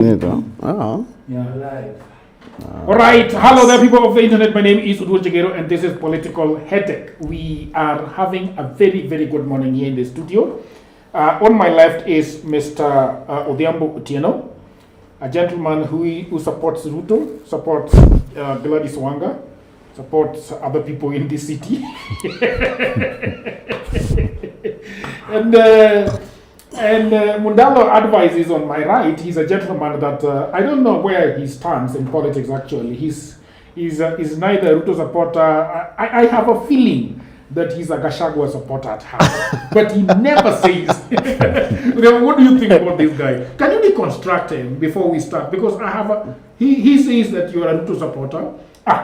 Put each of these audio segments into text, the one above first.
Oh. Yeah, live. All right. Hello there, people of the internet. My name is Udo Jegero, and this is Political Headache. We are having a very, very good morning here in the studio. On my left is Mr. Odhiambo Otieno, a gentleman who supports Ruto, supports Gladys Wanga, supports other people in this city. And Mundalo advises on my right. He's a gentleman that I don't know where he stands in politics. Actually, he's neither Ruto supporter. I have a feeling that he's a Gachagua supporter at heart, but he never says. What do you think about this guy? Can you deconstruct him before we start? Because he says that you are a Ruto supporter.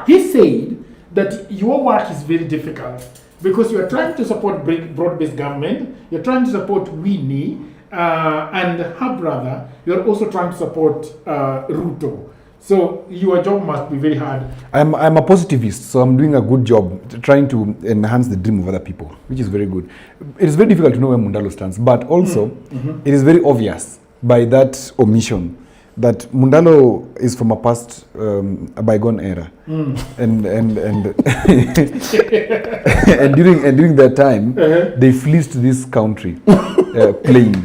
He said that your work is very difficult, because you are trying to support broad-based government, you're trying to support Winnie and her brother, you're also trying to support Ruto. So your job must be very hard. I'm a positivist, so I'm doing a good job trying to enhance the dream of other people, which is very good. It is very difficult to know where Mundalo stands, but also it is very obvious by that omission that Mundalo is from a past, a bygone era, and and during that time, they fleeced this country, playing.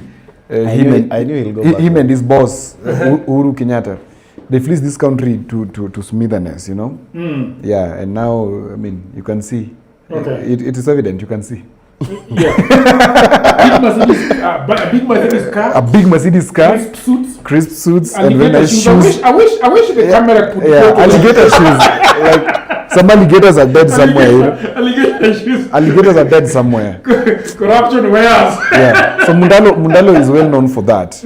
I knew he'll go back. Him and his boss, Uhuru Kenyatta, they fleeced this country to smitherness, you know. Yeah, and now I mean you can see, it is evident. You can see. Yeah. A big Mercedes car, crisp suits, and very nice shoes. I wish the camera could go to alligator shoes. Like some alligators are dead somewhere. You know? Alligator shoes. Alligators are dead somewhere. Corruption wears. Yeah. So Mundalo is well known for that.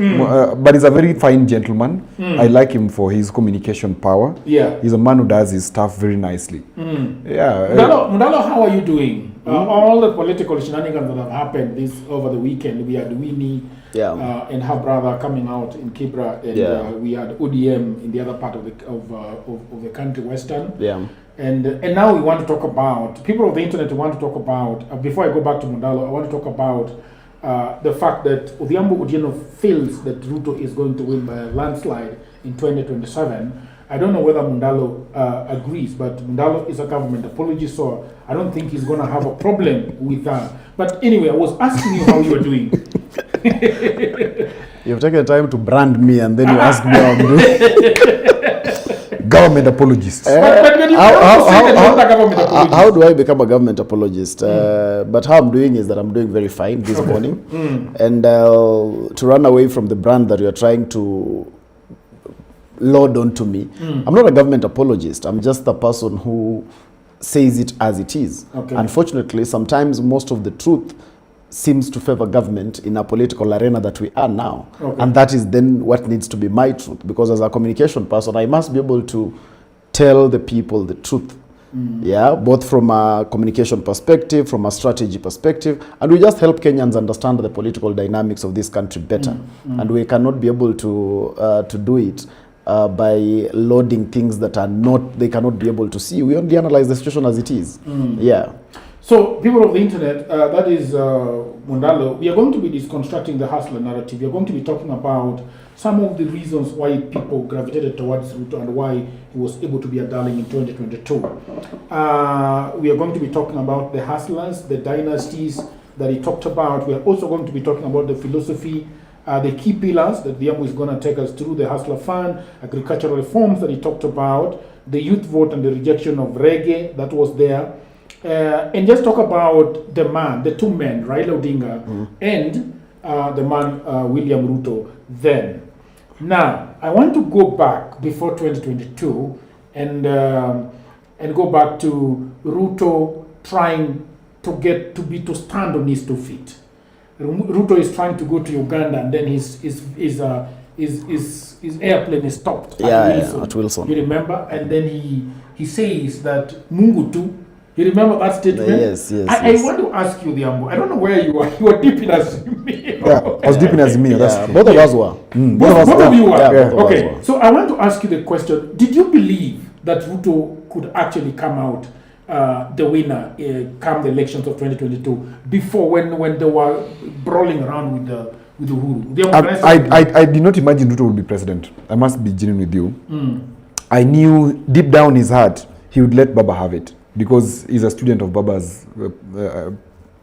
But he's a very fine gentleman. I like him for his communication power. Yeah. He's a man who does his stuff very nicely. Yeah. Mundalo, how are you doing? All the political shenanigans that have happened over the weekend, we had Winnie and her brother coming out in Kibra, and we had ODM in the other part of the country, Western. Yeah. And now we want to talk about, people of the internet want to talk about, before I go back to Mundalo, I want to talk about the fact that Odhiambo Otieno feels that Ruto is going to win by a landslide in 2027. I don't know whether Mundalo agrees, but Mundalo is a government apologist, so I don't think he's going to have a problem with that. But anyway, I was asking you how you were doing. You've taken time to brand me, and then you ask me how I'm doing. Government apologist. How do I become a government apologist? But how I'm doing is that I'm doing very fine this morning. And to run away from the brand that you're trying to load onto me, I'm not a government apologist. I'm just a person who says it as it is. Unfortunately, sometimes most of the truth seems to favor government in a political arena that we are now. And that is then what needs to be my truth, because as a communication person, I must be able to tell the people the truth. Yeah, both from a communication perspective, from a strategy perspective, and we just help Kenyans understand the political dynamics of this country better. And we cannot be able to do it by loading things that are not, they cannot be able to see. We only analyze the situation as it is. Yeah. So, people of the internet, that is Mundalo. We are going to be deconstructing the hustler narrative. We are going to be talking about some of the reasons why people gravitated towards Ruto and why he was able to be a darling in 2022. We are going to be talking about the hustlers, the dynasties that he talked about. We are also going to be talking about the philosophy, the key pillars that Odhiambo is going to take us through: the hustler fund, agricultural reforms that he talked about, the youth vote and the rejection of reggae that was there. And just talk about the two men, Raila Odinga and the man William Ruto then. Now, I want to go back before 2022 and go back to Ruto trying to stand on his 2 feet. Ruto is trying to go to Uganda, and then his airplane is stopped at Wilson. You remember? And then he says that Mungu tu. You remember that statement? Yes. I want to ask you, Odhiambo. I don't know where you are. You were deep in as me. Yeah, I was deep in as me. That's both of us were. Both of you were. Okay. So I want to ask you the question: did you believe that Ruto could actually come out the winner come the elections of 2022 before when they were brawling around with Uhuru? Can I did not imagine Ruto would be president. I must be genuine with you. I knew deep down his heart he would let Baba have it because he's a student of Baba's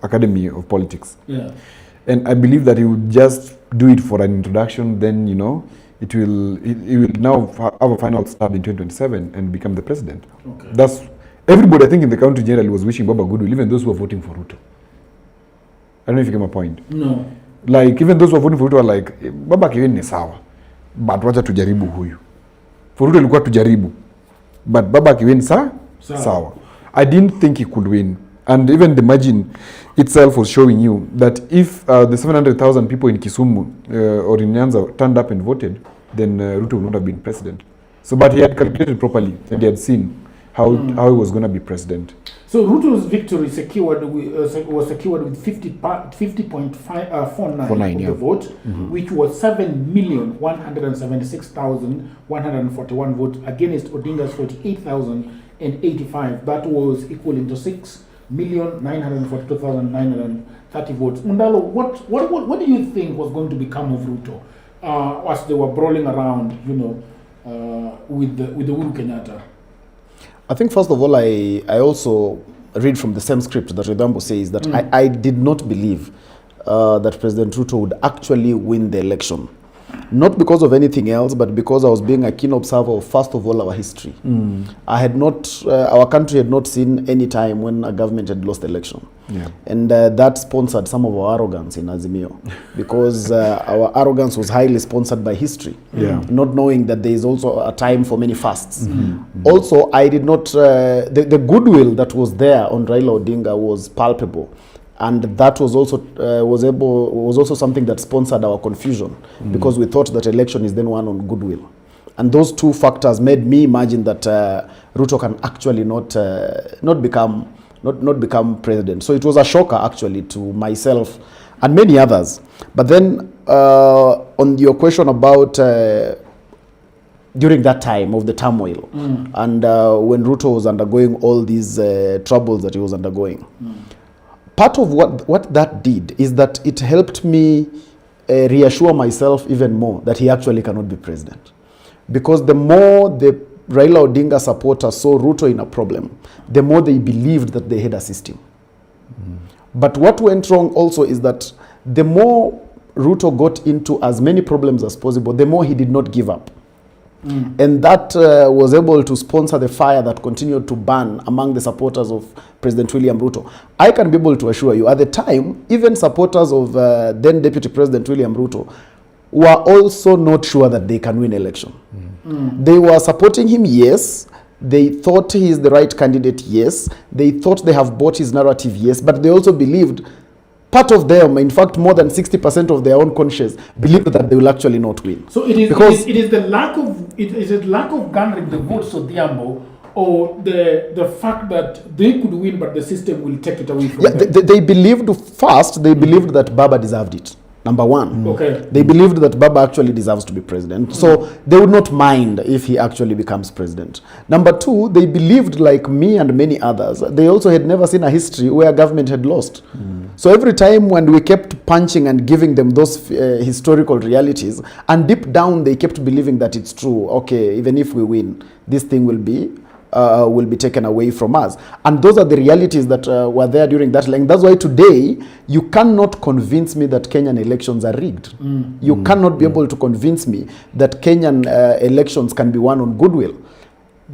Academy of Politics. Yeah. And I believe that he would just do it for an introduction, then, you know, he will now have a final stab in 2027 and become the president. Okay. That's everybody, I think, in the country generally was wishing Baba goodwill, even those who were voting for Ruto. I don't know if you get my point. No. Like, even those who were voting for Ruto were like, Baba kiweni ni sawa, but wacha tujaribu huyu. For Ruto ilikuwa tujaribu, but Baba kiweni sawa. I didn't think he could win. And even the margin itself was showing you that if the 700,000 people in Kisumu or in Nyanza turned up and voted, then Ruto would not have been president. So, but he had calculated properly and he had seen how he was going to be president. So Ruto's victory was secured with 50.49 of the vote, which was 7,176,141 votes against Odinga's 48,085. That was equaling to 6,942,930 votes. Mundalo, what do you think was going to become of Ruto as they were brawling around, you know, with the Uhuru Kenyatta? I think first of all, I also read from the same script that Redambo says that I did not believe that President Ruto would actually win the election. Not because of anything else, but because I was being a keen observer of, first of all, our history. I had not, our country had not seen any time when a government had lost the election. Yeah. And that sponsored some of our arrogance in Azimio, because our arrogance was highly sponsored by history, not knowing that there is also a time for many fasts. Also, I did not, the goodwill that was there on Raila Odinga was palpable. And that was also was also something that sponsored our confusion, because we thought that election is then won on goodwill, and those two factors made me imagine that Ruto can actually not become president. So it was a shocker actually to myself and many others. But then on your question about during that time of the turmoil and when Ruto was undergoing all these troubles that he was undergoing. Part of what that did is that it helped me reassure myself even more that he actually cannot be president. Because the more the Raila Odinga supporters saw Ruto in a problem, the more they believed that they had a system. But what went wrong also is that the more Ruto got into as many problems as possible, the more he did not give up. And that was able to sponsor the fire that continued to burn among the supporters of President William Ruto. I can be able to assure you, at the time, even supporters of then Deputy President William Ruto were also not sure that they can win election. They were supporting him, yes. They thought he is the right candidate, yes. They thought they have bought his narrative, yes. But they also believed, part of them, in fact, more than 60% of their own conscience believed that they will actually not win. So it is the lack of garnering the votes of Diambo, or the fact that they could win but the system will take it away from them. They believed that Baba deserved it. Number one. Okay. They believed that Baba actually deserves to be president. So they would not mind if he actually becomes president. Number two, they believed, like me and many others, they also had never seen a history where government had lost. So every time when we kept punching and giving them those historical realities, and deep down they kept believing that it's true. Okay, even if we win, this thing will be taken away from us. And those are the realities that were there during that time. That's why today, you cannot convince me that Kenyan elections are rigged. You cannot be able to convince me that Kenyan elections can be won on goodwill.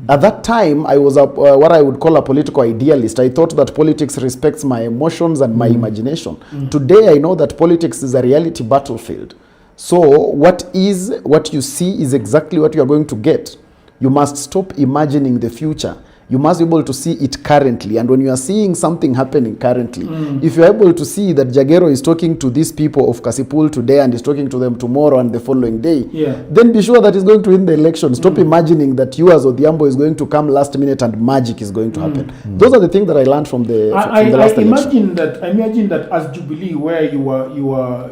At that time, I was what I would call a political idealist. I thought that politics respects my emotions and my imagination. Today, I know that politics is a reality battlefield. So what you see is exactly what you are going to get. You must stop imagining the future. You must be able to see it currently. And when you are seeing something happening currently, if you're able to see that Jagero is talking to these people of Kasipul today and is talking to them tomorrow and the following day, then be sure that he's going to win the election. Stop imagining that you as Odhiambo is going to come last minute and magic is going to happen. Those are the things that I learned from the last election. I imagine that as Jubilee, where you are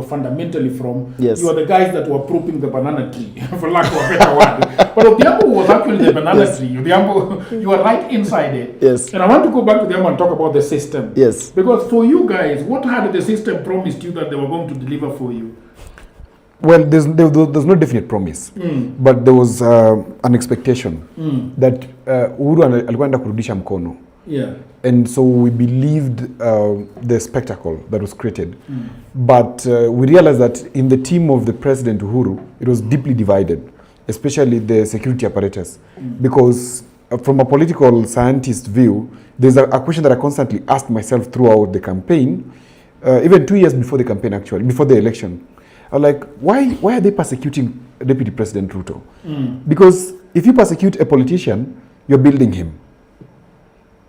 fundamentally from, you are the guys that were propping the banana tree, for lack of a better word. But Odhiambo was actually the banana tree. Odhiambo, you are right inside it. Yes. And I want to go back to Odhiambo and talk about the system. Yes. Because for you guys, what had the system promised you that they were going to deliver for you? Well, there's no definite promise, but there was an expectation that Uhuru alikwenda kurudisha mkono. Yeah. And so we believed the spectacle that was created. But we realized that in the team of the President Uhuru, it was deeply divided, especially the security apparatus. Because from a political scientist view, there's a question that I constantly asked myself throughout the campaign, even 2 years before the campaign actually, before the election. I'm like, why are they persecuting Deputy President Ruto? Because if you persecute a politician, you're building him.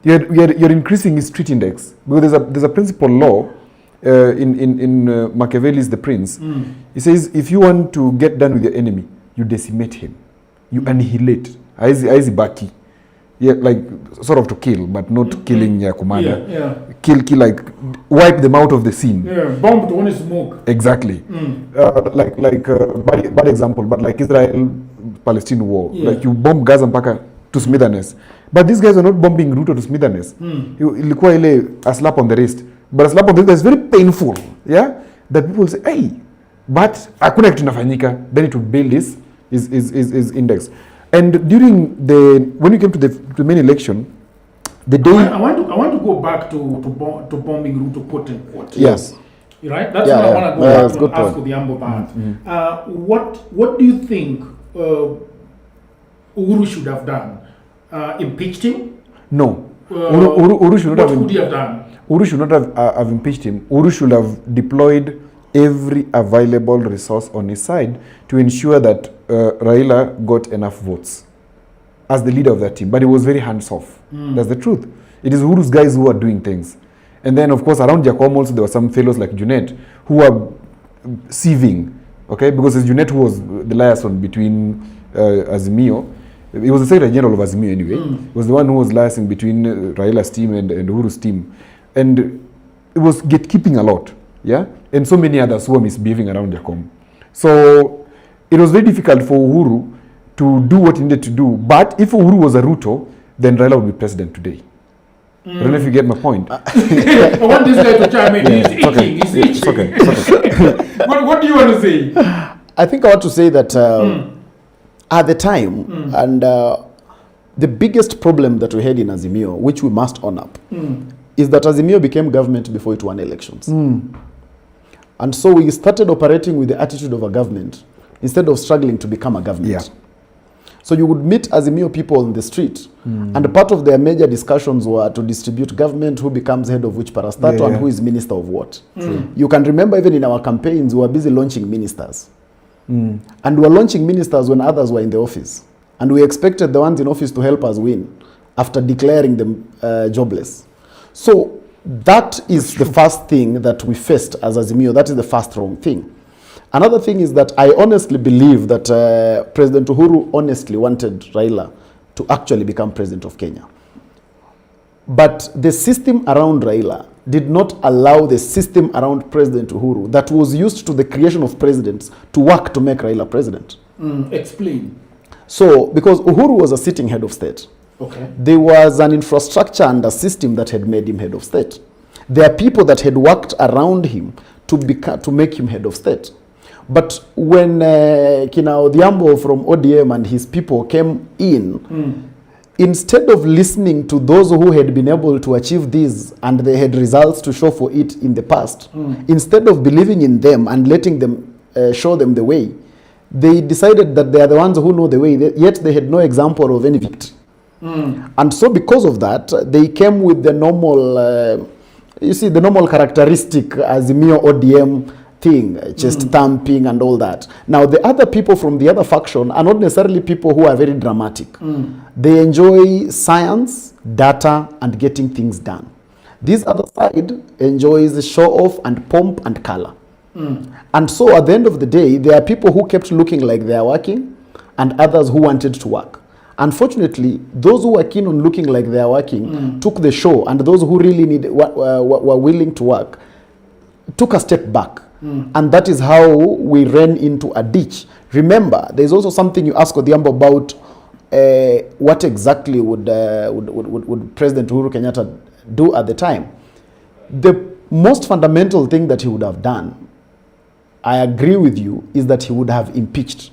You're increasing his street index. Because there's a principal law in Machiavelli's The Prince. He says, if you want to get done with your enemy, you decimate him. You annihilate. Aizi baki. Yeah, like sort of to kill, but not killing commander. Yeah. Kill, like wipe them out of the scene. Yeah, bomb to only smoke. Exactly. Bad example, but like Israel-Palestine war. Yeah. Like you bomb Gaza mpaka to smithereenness. But these guys are not bombing Ruto to smithereenness. Ilikuwa ile a slap on the wrist. But a slap on the wrist is very painful. Yeah? That people say, hey, but hakuna kitu inafanyika. Then it would build his index. And when you came to the main election, the day I want to go back to bombing Ruto, quote unquote. Yes. Right? That's what I want to go back and ask for the Ambo that. What do you think Uhuru should have done? Impeached him? No. Uhuru should not what would he have done? Uhuru should not have impeached him. Uhuru should have deployed every available resource on his side to ensure that Raila got enough votes as the leader of that team. But he was very hands-off. That's the truth. It is Uhuru's guys who are doing things. And then, of course, around Jacob also, there were some fellows like Junet who were sieving, okay? Because it's Junet who was the liaison between Azimio. He was the Secretary General of Azimio anyway. He was the one who was liaising between Raila's team and Uhuru's team. And it was gatekeeping a lot, yeah? And so many others who were misbehaving around Jacob. So it was very difficult for Uhuru to do what he needed to do. But if Uhuru was a Ruto, then Raila would be president today. I don't know if you get my point. I want this guy to chime in. Yeah, He's it's itching. okay. He's itching. It's okay. It's okay. What do you want to say? I think I want to say that at the time, and the biggest problem that we had in Azimio, which we must own up, is that Azimio became government before it won elections. And so we started operating with the attitude of a government instead of struggling to become a government. Yeah. So you would meet Azimio people on the street, and part of their major discussions were to distribute government, who becomes head of which parastatal, and who is minister of what. You can remember even in our campaigns, we were busy launching ministers. And we were launching ministers when others were in the office. And we expected the ones in office to help us win after declaring them jobless. So that is the first thing that we faced as Azimio. That is the first wrong thing. Another thing is that I honestly believe that President Uhuru honestly wanted Raila to actually become president of Kenya. But the system around Raila did not allow the system around President Uhuru that was used to the creation of presidents to work to make Raila president. Explain. So, because Uhuru was a sitting head of state, Okay. there was an infrastructure and a system that had made him head of state. There are people that had worked around him to make him head of state. But when Odhiambo from ODM and his people came in, instead of listening to those who had been able to achieve this and they had results to show for it in the past, instead of believing in them and letting them show them the way, they decided that they are the ones who know the way, yet they had no example of any victory. And so because of that, they came with the normal, the normal characteristic Azimio ODM thing, chest thumping and all that. Now, the other people from the other faction are not necessarily people who are very dramatic. They enjoy science, data, and getting things done. This other side enjoys show off and pomp and color. And so at the end of the day, there are people who kept looking like they are working and others who wanted to work. Unfortunately, those who were keen on looking like they are working took the show, and those who really were willing to work took a step back. And that is how we ran into a ditch. Remember, there's also something you asked Odhiambo about what exactly would President Uhuru Kenyatta do at the time. The most fundamental thing that he would have done, I agree with you, is that he would have impeached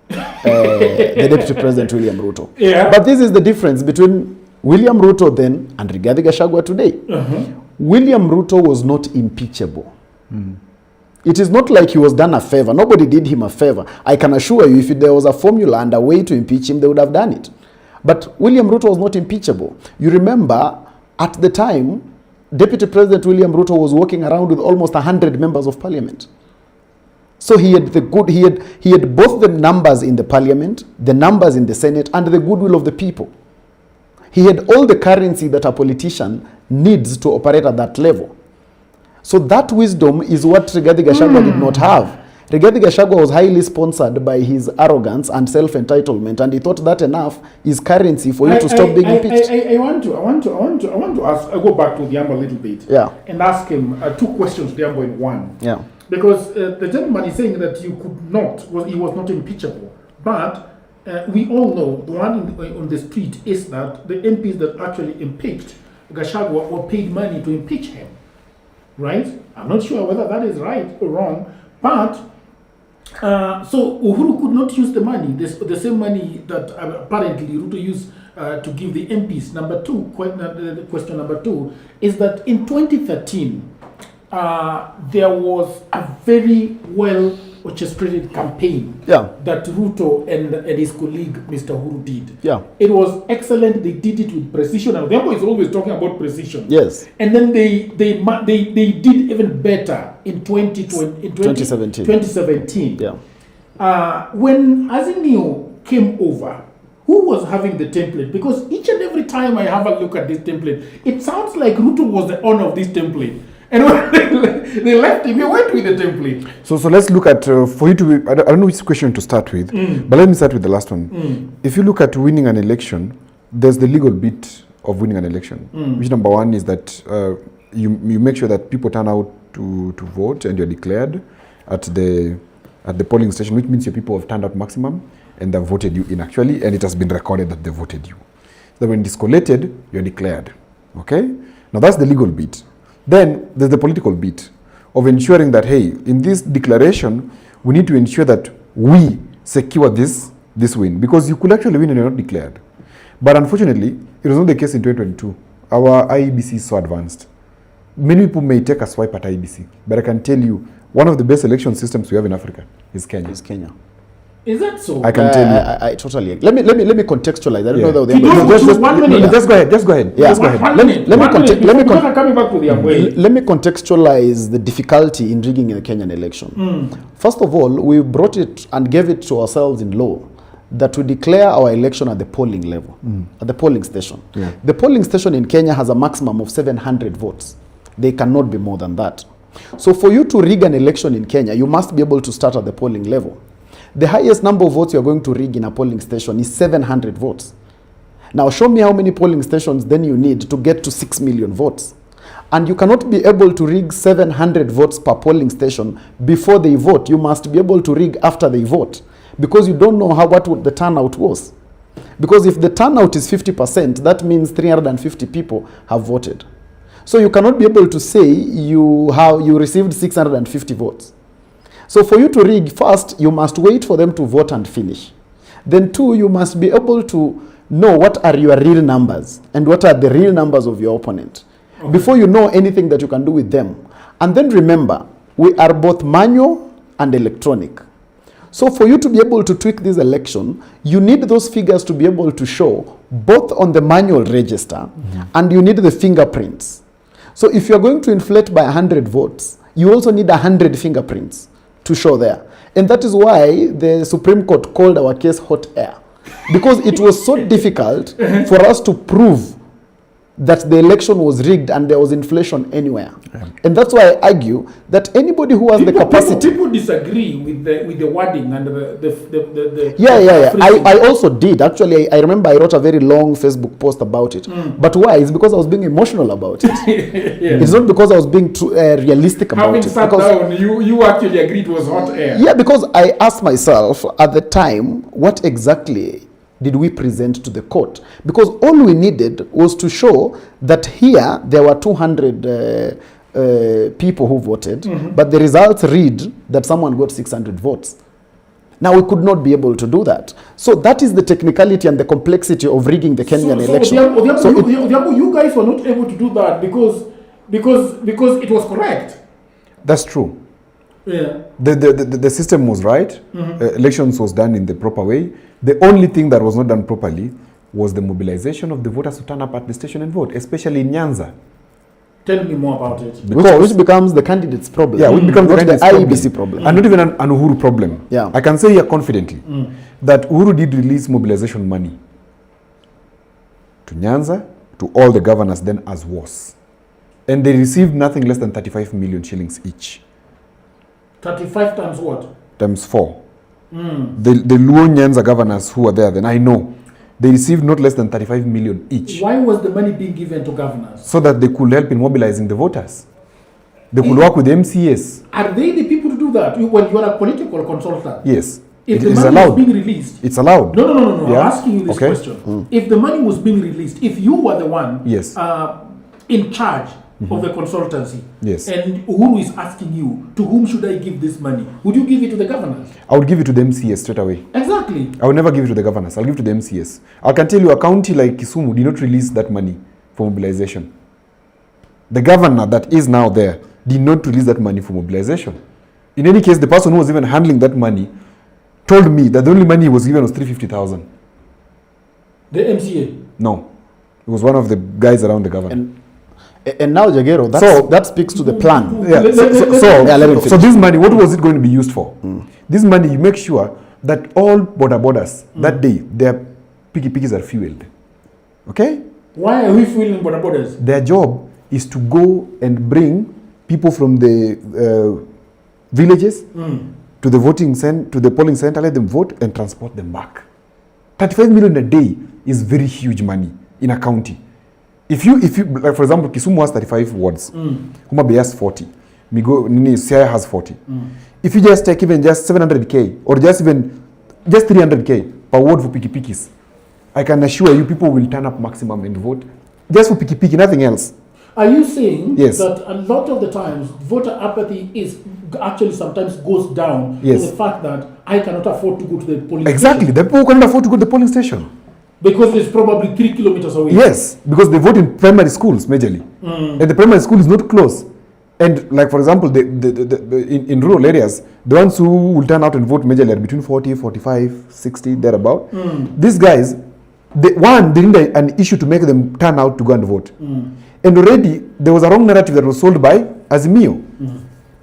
the Deputy President William Ruto. Yeah. But this is the difference between William Ruto then and Rigathi Gachagua today. William Ruto was not impeachable. It is not like he was done a favor. Nobody did him a favor. I can assure you, if there was a formula and a way to impeach him, they would have done it. But William Ruto was not impeachable. You remember, at the time, Deputy President William Ruto was walking around with almost 100 members of parliament. So he had he had both the numbers in the parliament, the numbers in the Senate, and the goodwill of the people. He had all the currency that a politician needs to operate at that level. So that wisdom is what Rigathi Gachagua did not have. Rigathi Gachagua was highly sponsored by his arrogance and self-entitlement, and he thought that enough is currency for you to stop being impeached. I want to ask. I go back to Odhiambo a little bit. Yeah. And ask him two questions, Odhiambo, in one. Yeah. Because the gentleman is saying that he was not impeachable, but we all know the one on the street is that the MPs that actually impeached Gachagua were paid money to impeach him. Right? I'm not sure whether that is right or wrong, but so Uhuru could not use the money, the same money that apparently Ruto used to give the MPs. Number two, question number two, is that in 2013, there was a very well orchestrated campaign that Ruto and his colleague Mr. Uhuru did. Yeah. It was excellent. They did it with precision. And Odhiambo is always talking about precision. Yes. And then they did even better in 2017. 2017. Yeah. When Azimio came over, who was having the template? Because each and every time I have a look at this template, it sounds like Ruto was the owner of this template. And when they left him, he went with the template. So let's look at, for you to be, I don't know which question to start with, but let me start with the last one. If you look at winning an election, there's the legal bit of winning an election, which number one is that you make sure that people turn out to vote and you're declared at the polling station, which means your people have turned out maximum and they've voted you in actually, and it has been recorded that they voted you. So when it is collated, you're declared. Okay? Now that's the legal bit. Then there's the political bit of ensuring that, hey, in this declaration, we need to ensure that we secure this win, because you could actually win and you're not declared. But unfortunately, it was not the case in 2022. Our IEBC is so advanced. Many people may take a swipe at IEBC, but I can tell you, one of the best election systems we have in Africa is Kenya. Is that so? I can tell you. I totally agree. Let me contextualize. I don't know that Just go ahead. Yeah. Just go ahead. Let me contextualize the difficulty in rigging the Kenyan election. First of all, we brought it and gave it to ourselves in law that we declare our election at the polling level, at the polling station. Yeah. The polling station in Kenya has a maximum of 700 votes. They cannot be more than that. So for you to rig an election in Kenya, you must be able to start at the polling level. The highest number of votes you're going to rig in a polling station is 700 votes. Now show me how many polling stations then you need to get to 6 million votes. And you cannot be able to rig 700 votes per polling station before they vote. You must be able to rig after they vote, because you don't know what the turnout was. Because if the turnout is 50%, that means 350 people have voted. So you cannot be able to say you received 650 votes. So for you to rig, first, you must wait for them to vote and finish. Then two, you must be able to know what are your real numbers and what are the real numbers of your opponent before you know anything that you can do with them. And then remember, we are both manual and electronic. So for you to be able to tweak this election, you need those figures to be able to show both on the manual register and you need the fingerprints. So if you're going to inflate by 100 votes, you also need 100 fingerprints to show there. And that is why the Supreme Court called our case hot air. Because it was so difficult for us to prove that the election was rigged and there was inflation anywhere. And that's why I argue that anybody who has the capacity... People disagree with the wording and the Yeah. I also did. Actually, I remember I wrote a very long Facebook post about it. But why? It's because I was being emotional about it. It's not because I was being too realistic about Having it. sat down, you actually agreed it was hot air. Yeah, because I asked myself at the time, what exactly did we present to the court? Because all we needed was to show that here there were 200 people who voted, but the results read that someone got 600 votes. Now we could not be able to do that. So that is the technicality and the complexity of rigging the Kenyan election. You guys were not able to do that because it was correct. That's true. Yeah. The system was right. Elections was done in the proper way. The only thing that was not done properly was the mobilization of the voters to turn up at the station and vote, especially in Nyanza. Tell me more about it. Which becomes the candidate's problem. Yeah, which becomes not the IEBC problem. And not even an Uhuru problem. Yeah. I can say here confidently that Uhuru did release mobilization money to Nyanza, to all the governors then as was. And they received nothing less than 35 million shillings each. 35 times what? Times 4. The Luo Nyanza governors who were there then, I know, they received not less than 35 million each. Why was the money being given to governors? So that they could help in mobilizing the voters. They could work with the MCAs. Are they the people to do that? When you are a political consultant? Yes. If it the is money allowed. was being released... It's allowed. No. Yeah? I'm asking you this question. If the money was being released, if you were the one Yes. In charge of the consultancy, Yes. and Uhuru is asking you, to whom should I give this money? Would you give it to the governors? I would give it to the MCAs straight away. Exactly. I will never give it to the governors. I'll give it to the MCAs. I can tell you a county like Kisumu did not release that money for mobilization. The governor that is now there did not release that money for mobilization. In any case, the person who was even handling that money told me that the only money he was given was 350,000. The MCA? No. It was one of the guys around the government. And now, Jagero, that speaks to the plan. Yeah. Let me finish. So this money, what was it going to be used for? This money, you make sure that all borders that day, their piggies are fueled. Okay? Why are we fueling borders? Their job is to go and bring people from the villages to the to the polling center, let them vote and transport them back. 35 million a day is very huge money in a county. If you like for example, Kisumu has 35 wards, Homa Bay has 40, Siaya has 40. If you just take even just 700k or just 300k per ward for pikis, I can assure you people will turn up maximum and vote just for piki, nothing else. Are you saying Yes. that a lot of the times voter apathy is actually sometimes goes down Yes. to the fact that I cannot afford to go to the polling Exactly, station? the people cannot afford to go to the polling station. Because it's probably 3 kilometers away. Yes, because they vote in primary schools majorly, and the primary school is not close. And like for example, in rural areas, the ones who will turn out and vote majorly are between 40, 45, 60, thereabout. These guys, they didn't an issue to make them turn out to go and vote. And already there was a wrong narrative that was sold by Azimio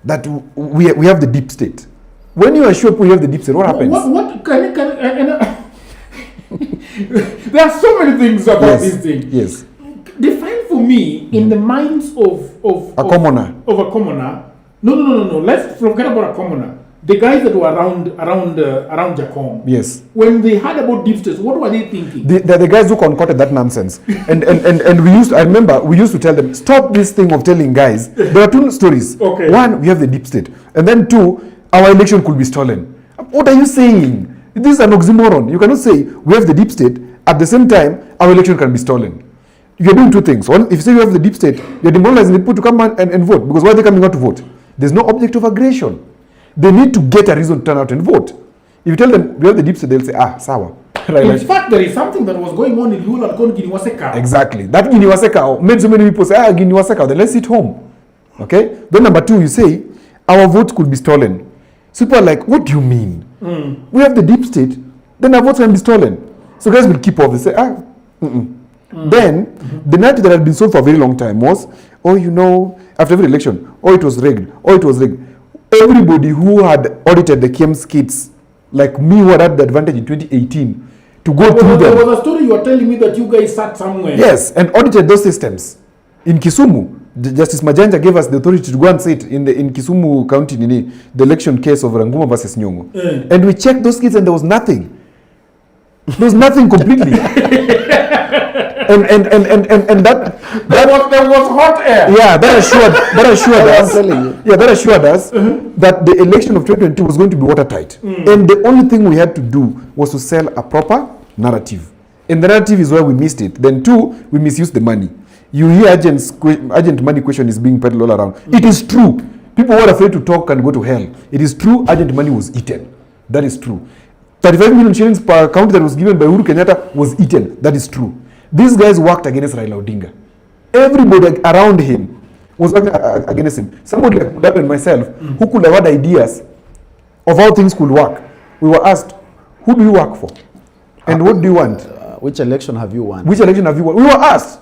that we have the deep state. When you are sure you have the deep state, what happens? There are so many things about this thing. Yes. Define for me in the minds of a commoner. Of a commoner. No. Let's forget about a commoner. The guys that were around Jacom. Yes. When they heard about deep states, what were they thinking? They're the guys who concocted that nonsense. and I remember we used to tell them, stop this thing of telling guys. There are two stories. Okay. One, we have the deep state. And then two, our election could be stolen. What are you saying? This is an oxymoron. You cannot say we have the deep state, at the same time, our election can be stolen. You're doing two things. One, if you say you have the deep state, you're demoralizing the people to come and vote. Because why are they coming out to vote? There's no object of aggression. They need to get a reason to turn out and vote. If you tell them we have the deep state, they'll say, sawa. Right, in fact, there is something that was going on in Luola called Giniwaseka. Exactly. That Giniwaseka made so many people say, Giniwaseka, then let's sit home. Okay? Then number two, you say, our votes could be stolen. So people are like, what do you mean? We have the deep state, then our votes can be stolen. So guys will keep off. They say, Then, the narrative that had been sold for a very long time was, after every election, it was rigged, Everybody who had audited the KM's kits, like me who had the advantage in 2018, to go through them. There was a story you were telling me that you guys sat somewhere. Yes, and audited those systems. In Kisumu, Justice Majanja gave us the authority to go and sit in Kisumu County, the election case of Ranguma versus Nyong'o. And we checked those kids and there was nothing. There was nothing completely. and that there was hot air. Yeah, that assured us that the election of 2022 was going to be watertight. And the only thing we had to do was to sell a proper narrative. And the narrative is where we missed it. Then 2, we misused the money. You hear urgent money question is being peddled all around. It is true. People were afraid to talk and go to hell. It is true, urgent money was eaten. That is true. 35 million shillings per county that was given by Uhuru Kenyatta was eaten. That is true. These guys worked against Raila Odinga. Everybody around him was working against him. Somebody like Mugabe and myself, who could have had ideas of how things could work. We were asked, who do you work for? And what do you want? Which election have you won? Which election have you won? We were asked.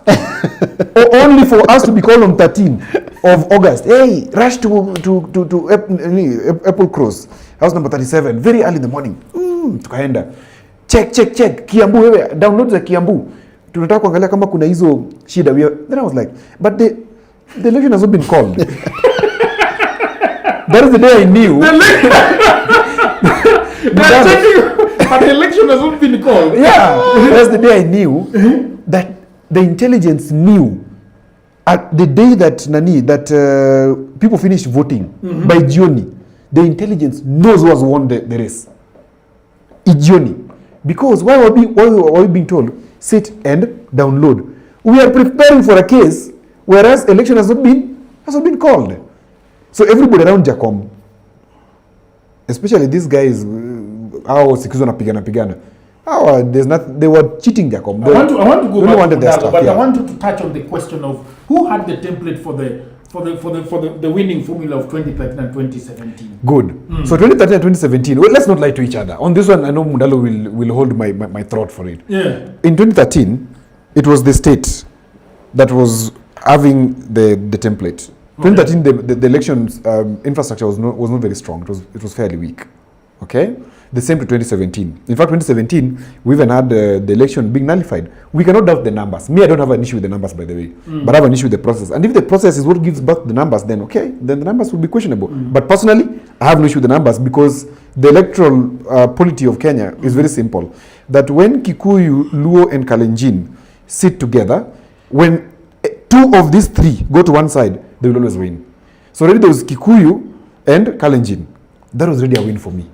Only for us to be called on 13th of August. Hey, rush to Apple Cross, house number 37, very early in the morning. Tukaenda. Check. Kiambu wewe, download za Kiambu. Tunataka kuangalia kama kuna hizo shida. Then I was like, but the election has not been called. That is the day I knew. But the election has not been called. Yeah, that's the day I knew that the intelligence knew at the day that people finished voting by Jioni. The intelligence knows who has won the race. Ijioni. Because why were we being told, sit and download? We are preparing for a case, whereas election has not been called. So everybody around Jacom, especially these guys, Sikizo napigana. They were cheating Jacom. I want to go back to that, but yeah. I want to touch on the question of who had the template for the winning formula of 2013 and 2017. Good. So 2013 and 2017. Well, let's not lie to each other. On this one, I know Mundalo will hold my throat for it. Yeah. In 2013, it was the state that was having the template. 2013, the elections infrastructure was not very strong. It was fairly weak. Okay. The same to 2017. In fact, 2017, we even had the election being nullified. We cannot doubt the numbers. Me, I don't have an issue with the numbers, by the way, but I have an issue with the process. And if the process is what gives birth the numbers, then okay, then the numbers will be questionable. But personally, I have no issue with the numbers because the electoral polity of Kenya is very simple. That when Kikuyu, Luo, and Kalenjin sit together, when 2 of these 3 go to one side, they will always win. So already there was Kikuyu and Kalenjin. That was already a win for me.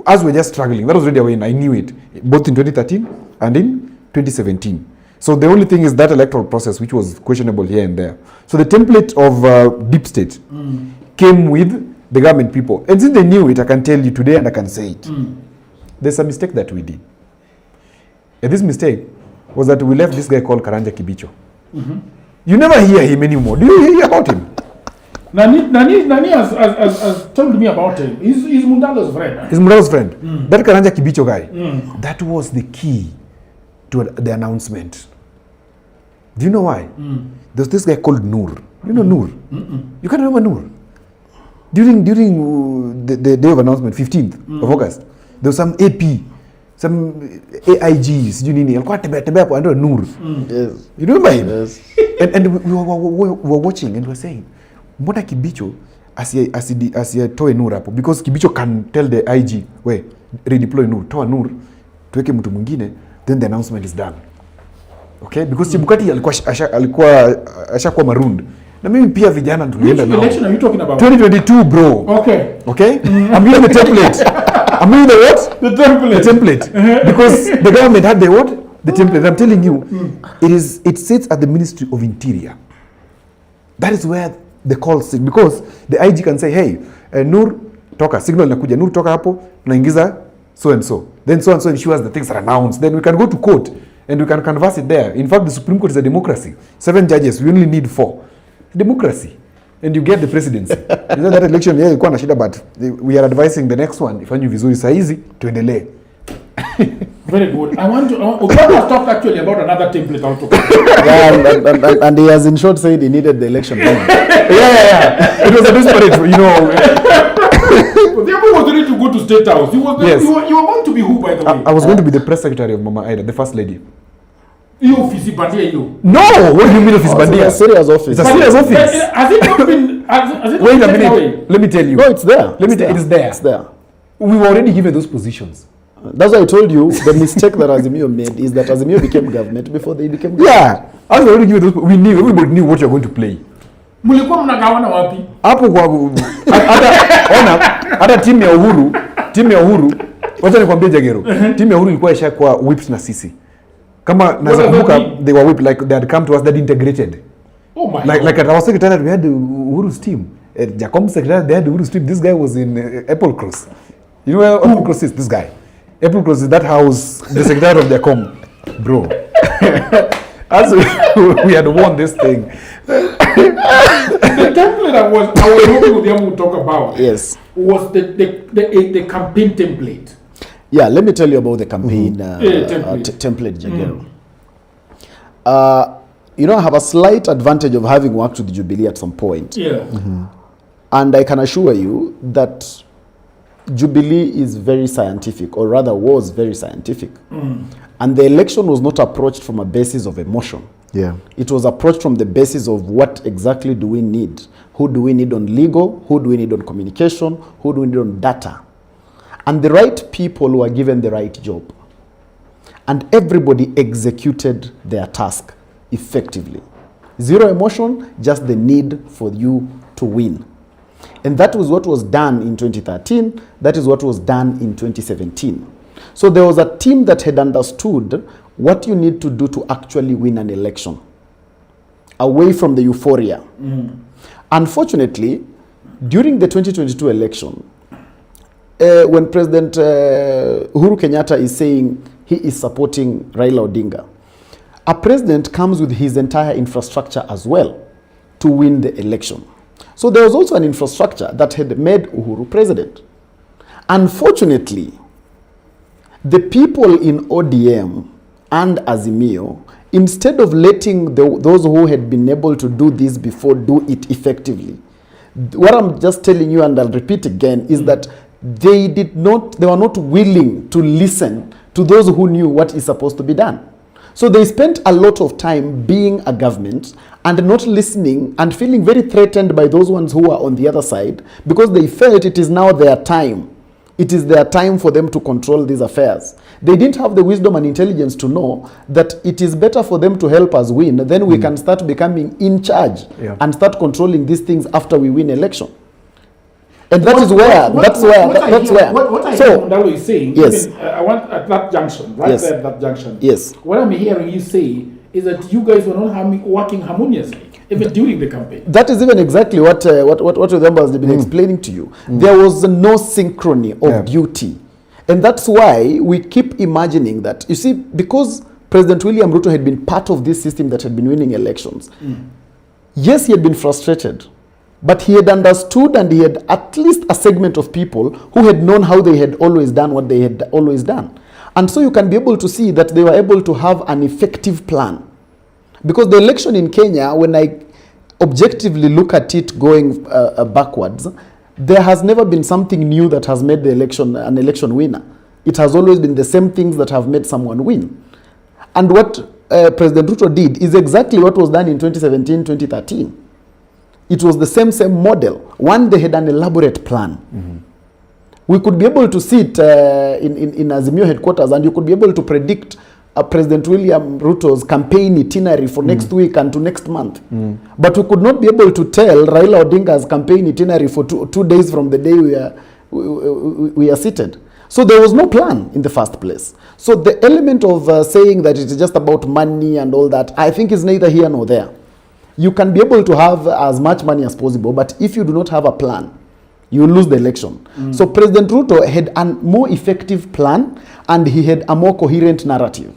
As we're just struggling, that was already a win. I knew it, both in 2013 and in 2017. So the only thing is that electoral process, which was questionable here and there. So the template of deep state came with the government people. And since they knew it, I can tell you today and I can say it. There's a mistake that we did. And this mistake was that we left this guy called Karanja Kibicho. You never hear him anymore. Do you hear about him? Nani has told me about him. He's Mundalo's friend. He's Mundalo's friend. That Karanja Kibicho guy, that was the key to the announcement. Do you know why? There's this guy called Noor. You know Noor? You can't remember Noor? During the day of announcement, 15th of August, there was some AP, some AIGs, alikuwa tembea hapo under Noor. Yes. You remember him? Yes. And we were watching and we were saying, mbona Kibicho asiyetoe Noor hapo? Because Kibicho can tell the IG, we redeploy Noor, toa Noor, tuweke mtu mwingine, then the announcement is done. Okay? Because Chebukati alikuwa ashakuwa marooned. Na mimi pia vijana tulienda nao. Which election are you talking about? 2022, bro. Okay. I'm giving the template. I'm giving the what? The template. The template. Because the government had the what? The template. I'm telling you, it sits at the Ministry of Interior. That is where the call sit. Because the IG can say, hey, Noor, toka, signal nakuja, Noor toka hapo, naingiza so and so. Then so and so ensures the things are announced. Then we can go to court and we can canvass it there. In fact, the Supreme Court is a democracy. 7 judges, we only need 4. Democracy. And you get the presidency. That election, yeah, ilikuwa na shida, but we are advising the next one, ifanywe vizuri saizi, tuendelee. Very good. I want to talk actually about another template I'll talk about. Yeah, and he has in short said he needed the election. Yeah. It was a desperate, Odhiambo was ready to go to State House. He was Yes. you were going to be who, by the way? I was going to be the press secretary of Mama Ida, the first lady. You office bandia you. No, what do you mean office It's a bandia? serious office. It's a serious office. Has it not been? Has it Wait not a been taken away? minute. Let me tell you. No, it's there. Let me tell you, it's there. It's there. We were already given those positions. That's why I told you the mistake that Azimio made is that Azimio became government before they became government. Yeah. As we already given those, we knew, everybody knew what you're going to play. Mlikuwa mnagawana wapi? Hapo kwa hata timu ya Uhuru, wacha nikwambie Jagero. Timu ya Uhuru ilikuwa ishakuwa whipped na sisi. Kama naweza kumbuka, they were whipped, like they had come to us, that integrated. Oh my Like God. like at our secretariat we had Uhuru's team. At Jacom's secretariat they had Uhuru's team. This guy was in Apple Cross. You know where Apple Cross is? This guy. Apple Cross is that house, the secretariat of Jacom. Bro. As we had won this thing. The template I was hoping Odhiambo would talk about Yes. was the campaign template. Yeah, let me tell you about the campaign template. template, Jagero. You know, I have a slight advantage of having worked with Jubilee at some point. Yeah. And I can assure you that Jubilee is very scientific, or rather was very scientific. And the election was not approached from a basis of emotion. Yeah. It was approached from the basis of what exactly do we need? Who do we need on legal? Who do we need on communication? Who do we need on data? And the right people were given the right job. And everybody executed their task effectively. Zero emotion, just the need for you to win. And that was what was done in 2013. That is what was done in 2017. So there was a team that had understood what you need to do to actually win an election, away from the euphoria. Unfortunately, during the 2022 election, when President Uhuru Kenyatta is saying he is supporting Raila Odinga, a president comes with his entire infrastructure as well to win the election. So there was also an infrastructure that had made Uhuru president. Unfortunately, the people in ODM and Azimio, instead of letting those who had been able to do this before do it effectively, what I'm just telling you, and I'll repeat again, is that they were not willing to listen to those who knew what is supposed to be done. So they spent a lot of time being a government and not listening and feeling very threatened by those ones who are on the other side, because they felt it is now their time. It is their time for them to control these affairs. They didn't have the wisdom and intelligence to know that it is better for them to help us win. Then we can start becoming in charge and start controlling these things after we win election. And that is where, that's where. What I So, hear Mundalo is saying, yes. even, I want at that junction, right Yes. there at that junction. Yes. What I'm hearing you say is that you guys were not working harmoniously, even during the campaign. that is even exactly what Odhiambo has been explaining to you. There was no synchrony of duty. And that's why we keep imagining that. You see, because President William Ruto had been part of this system that had been winning elections, yes, he had been frustrated, but he had understood, and he had at least a segment of people who had known how they had always done what they had always done. And so you can be able to see that they were able to have an effective plan. Because the election in Kenya, when I objectively look at it going backwards, there has never been something new that has made the election an election winner. It has always been the same things that have made someone win. And what President Ruto did is exactly what was done in 2017, 2013. It was the same model. One, they had an elaborate plan. We could be able to sit in Azimio headquarters, and you could be able to predict President William Ruto's campaign itinerary for next week and to next month. But we could not be able to tell Raila Odinga's campaign itinerary for two days from the day we are seated. So there was no plan in the first place. So the element of saying that it is just about money and all that, I think is neither here nor there. You can be able to have as much money as possible, but if you do not have a plan, you lose the election. So President Ruto had a more effective plan, and he had a more coherent narrative.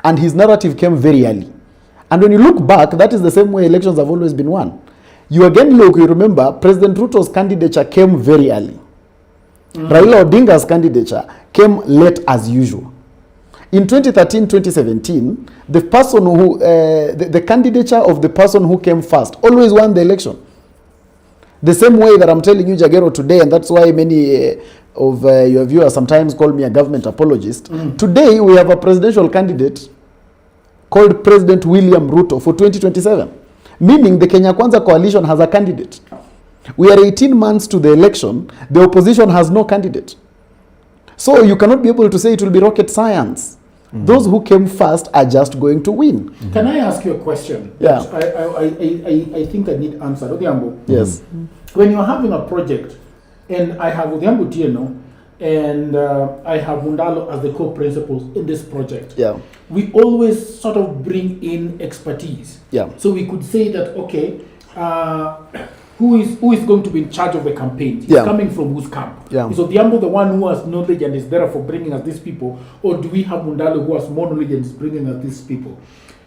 And his narrative came very early. And when you look back, that is the same way elections have always been won. You remember, President Ruto's candidature came very early. Raila Odinga's candidature came late as usual. In 2013-2017, the person who, the candidature of the person who came first always won the election. The same way that I'm telling you Jagero today, and that's why many of your viewers sometimes call me a government apologist. Today we have a presidential candidate called President William Ruto for 2027. Meaning the Kenya Kwanza coalition has a candidate. We are 18 months to the election. The opposition has no candidate. So you cannot be able to say it will be rocket science. Those who came first are just going to win. Can I ask you a question? Yeah. I think I need answer. Odhiambo. Yes. When you're having a project, and I have Odhiambo Tieno, and I have Mundalo as the co-principals in this project. Yeah. We always sort of bring in expertise. Yeah. So we could say that, okay, who is going to be in charge of the campaign? He's coming from whose camp? Yeah. Is Odhiambo the one who has knowledge and is there for bringing us these people? Or do we have Mundalo who has more knowledge and is bringing us these people?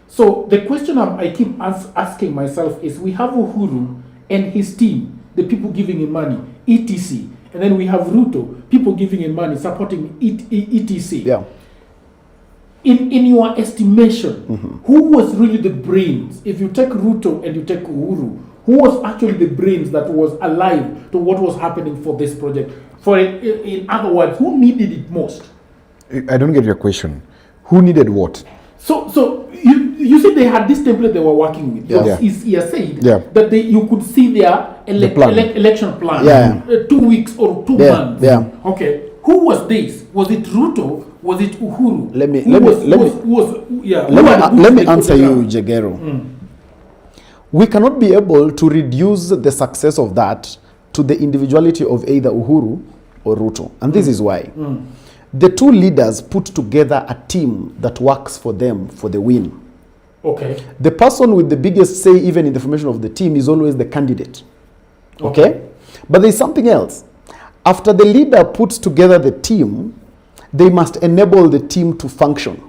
So the question I keep asking myself is, we have Uhuru and his team, the people giving him money, etc. And then we have Ruto, people giving him money, supporting etc. Yeah. In your estimation, who was really the brains? If you take Ruto and you take Uhuru, who was actually the brains that was alive to what was happening for this project? In other words, who needed it most? I don't get your question. Who needed what? So you see they had this template they were working with. Yeah. He has said Yeah. that you could see their election plan. Yeah. 2 weeks or 2 Yeah. months. Yeah. Okay. Who was this? Was it Ruto? Was it Uhuru? Let me answer you, Jagero. We cannot be able to reduce the success of that to the individuality of either Uhuru or Ruto. And this is why. The two leaders put together a team that works for them for the win. Okay. The person with the biggest say even in the formation of the team is always the candidate. Okay? But there's something else. After the leader puts together the team, they must enable the team to function.